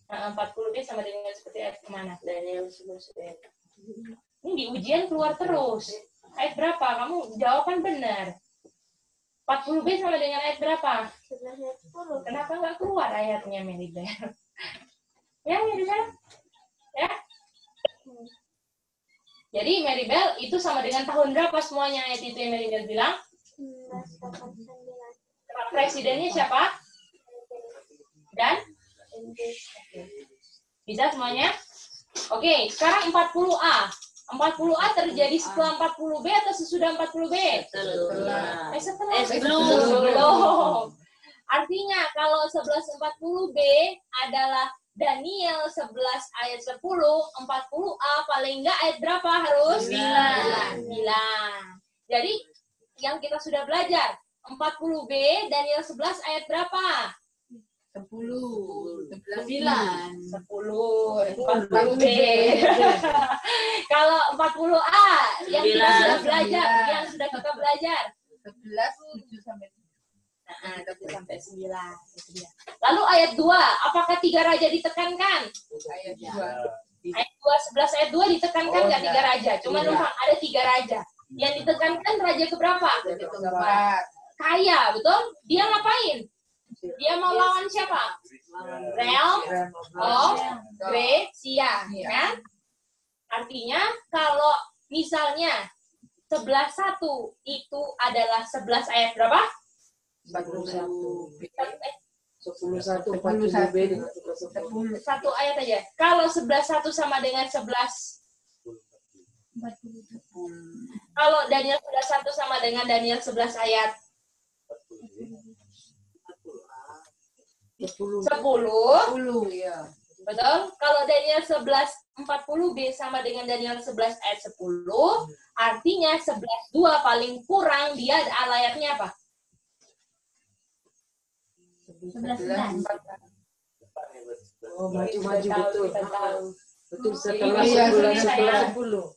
40B sama dengan seperti ayat kemana? Daniel 11 ayat. Ini di ujian keluar terus. Ayat berapa? Kamu jawaban benar. 40B sama dengan ayat berapa? 11 ayat 10. Kenapa nggak keluar ayatnya Mary Bell? Ya Mary Bell? Ya? Jadi Mary Bell itu sama dengan tahun berapa semuanya ayat itu yang Mary Bell bilang? 1989. Presidennya siapa? dan bisa semuanya? Oke, sekarang 40A. 40A terjadi setelah 40B atau sesudah 40B? Setelah. Sebelum. Artinya kalau 1140B adalah Daniel 11 ayat 10, 40A paling enggak ayat berapa harus? 9. Jadi yang kita sudah belajar, 40B Daniel 11 ayat berapa? 10. 40B. Kalau 40A yang kita sudah belajar, yang sudah kita belajar 11, 7 sampai 9. Lalu ayat 2, apakah 3 raja ditekankan? ayat 2. Ayat 2, 11 ayat 2 ditekankan nggak 3 raja? Cuma numpang ada 3 raja. Yang ditekankan raja keberapa? Kaya, betul? Dia ngapain? Dia mau lawan siapa? Realm of Grecia, kan? Artinya kalau misalnya 11:1 itu adalah 11 ayat berapa? 10 Satu ayat aja. Kalau 11:1 sama dengan 11. Kalau Daniel 11:1 sama dengan Daniel 11 ayat 10. Ya. Betul? Kalau Daniel 11:40b sama dengan Daniel 11 ayat 10, artinya 11:2 paling kurang dia layaknya apa? 11. Oh, maju-maju betul. Betul setelah Iya, 10.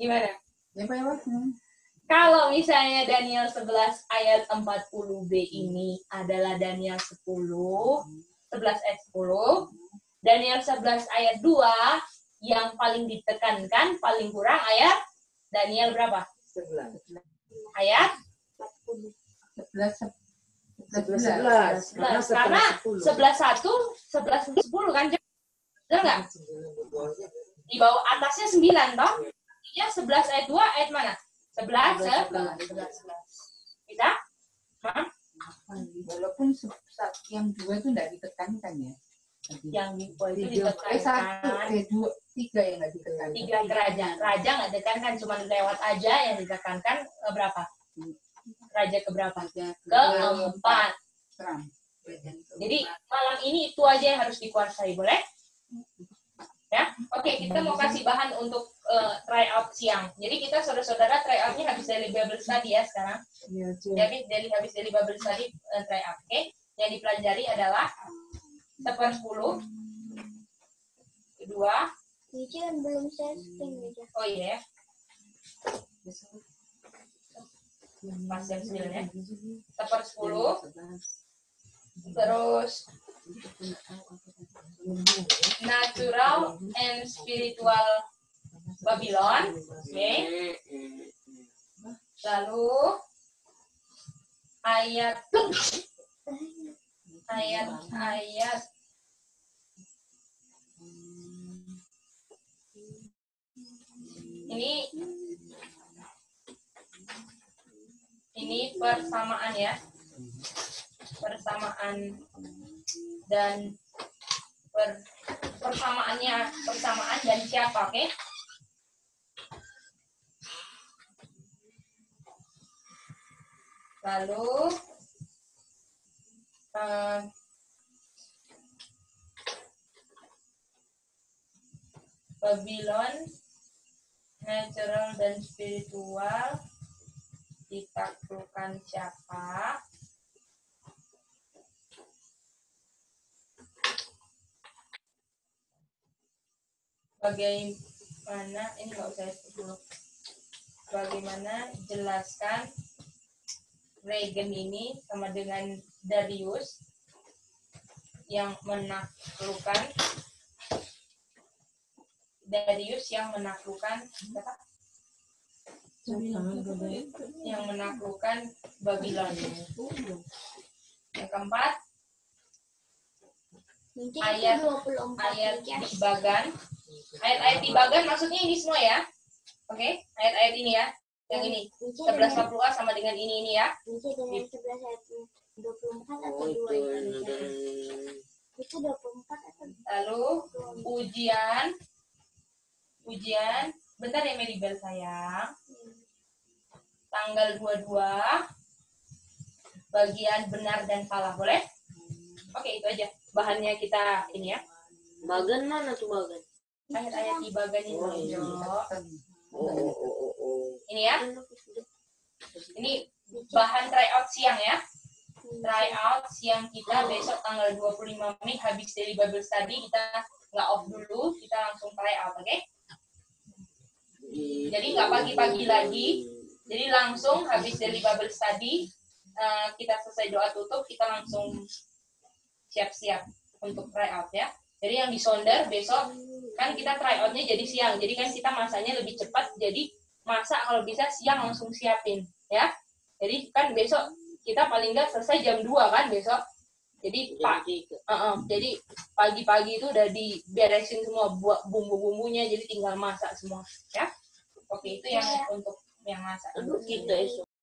Gimana? Ya, Kalau misalnya Daniel 11 ayat 40b ini adalah Daniel 11 ayat 10, Daniel 11 ayat 2 yang paling ditekankan, paling kurang ayat Daniel berapa? 11. Ayat 11. Karena 11:1, 11:10 kan? Betul nggak? Di bawah atasnya 9, toh? Iya, 11 ayat 2 ayat mana? 11. Bisa? Hah? Walaupun yang 2 itu tidak ditekankan ya. Yang di itu ditekankan. 3 yang nggak ditekankan. 3 kerajaan. Raja nggak ditekankan, cuma lewat aja yang ditekankan berapa? Raja keberapa? Keempat. Jadi malam ini itu aja yang harus dikuasai, boleh? Ya, oke, kita mau kasih bahan untuk tryout siang. Jadi kita saudara-saudara tryoutnya habis dari Bible study ya sekarang. Jadi habis dari Bible study tryout, oke? Yang dipelajari adalah 10, kedua. Ini kan belum setting aja. Oh iya. Pas jam 9 ya. 10. Terus natural and spiritual Babylon, okay. Lalu ayat ini persamaan ya, persamaan dan persamaan dan siapa, oke? Lalu Babylon, natural dan spiritual ditaklukkan siapa? Bagaimana ini nggak usah dulu. Bagaimana jelaskan Regen ini sama dengan Darius yang menaklukkan apa? Yang menaklukkan Babylon. Yang keempat, ayat Tibagan. Ayat-ayat Tibagan maksudnya ini semua ya. Oke, ayat-ayat ini ya. Yang ini 11:40 sama dengan ini ya. Dengan 11 ayat 24 atau Oh, 2 itu itu? nonton. Itu 24 atau Lalu ujian, bentar ya Melibel sayang. Tanggal 22, bagian benar dan salah, boleh? Oke, itu aja. Bahannya kita ini ya. Bagan mana tuh bagan? Ayat-ayat di bagian ini. Oh, iya. Oh. Ini ya. Ini bahan tryout siang ya. Tryout siang kita besok tanggal 25 Mei habis dari Bible study, kita nggak off dulu, kita langsung tryout, oke? Jadi nggak pagi-pagi lagi, jadi langsung habis dari Bible study, kita selesai doa tutup, kita langsung siap-siap untuk tryout ya. Jadi yang disonder besok, kan kita tryoutnya jadi siang, jadi kan kita masanya lebih cepat, jadi masak kalau bisa siang langsung siapin ya. Jadi kan besok kita paling nggak selesai jam 2 kan besok. Jadi jadi pagi-pagi itu udah diberesin semua bumbu-bumbunya, jadi tinggal masak semua ya. Oke, itu yang untuk yang masak. Aduh, kita esok.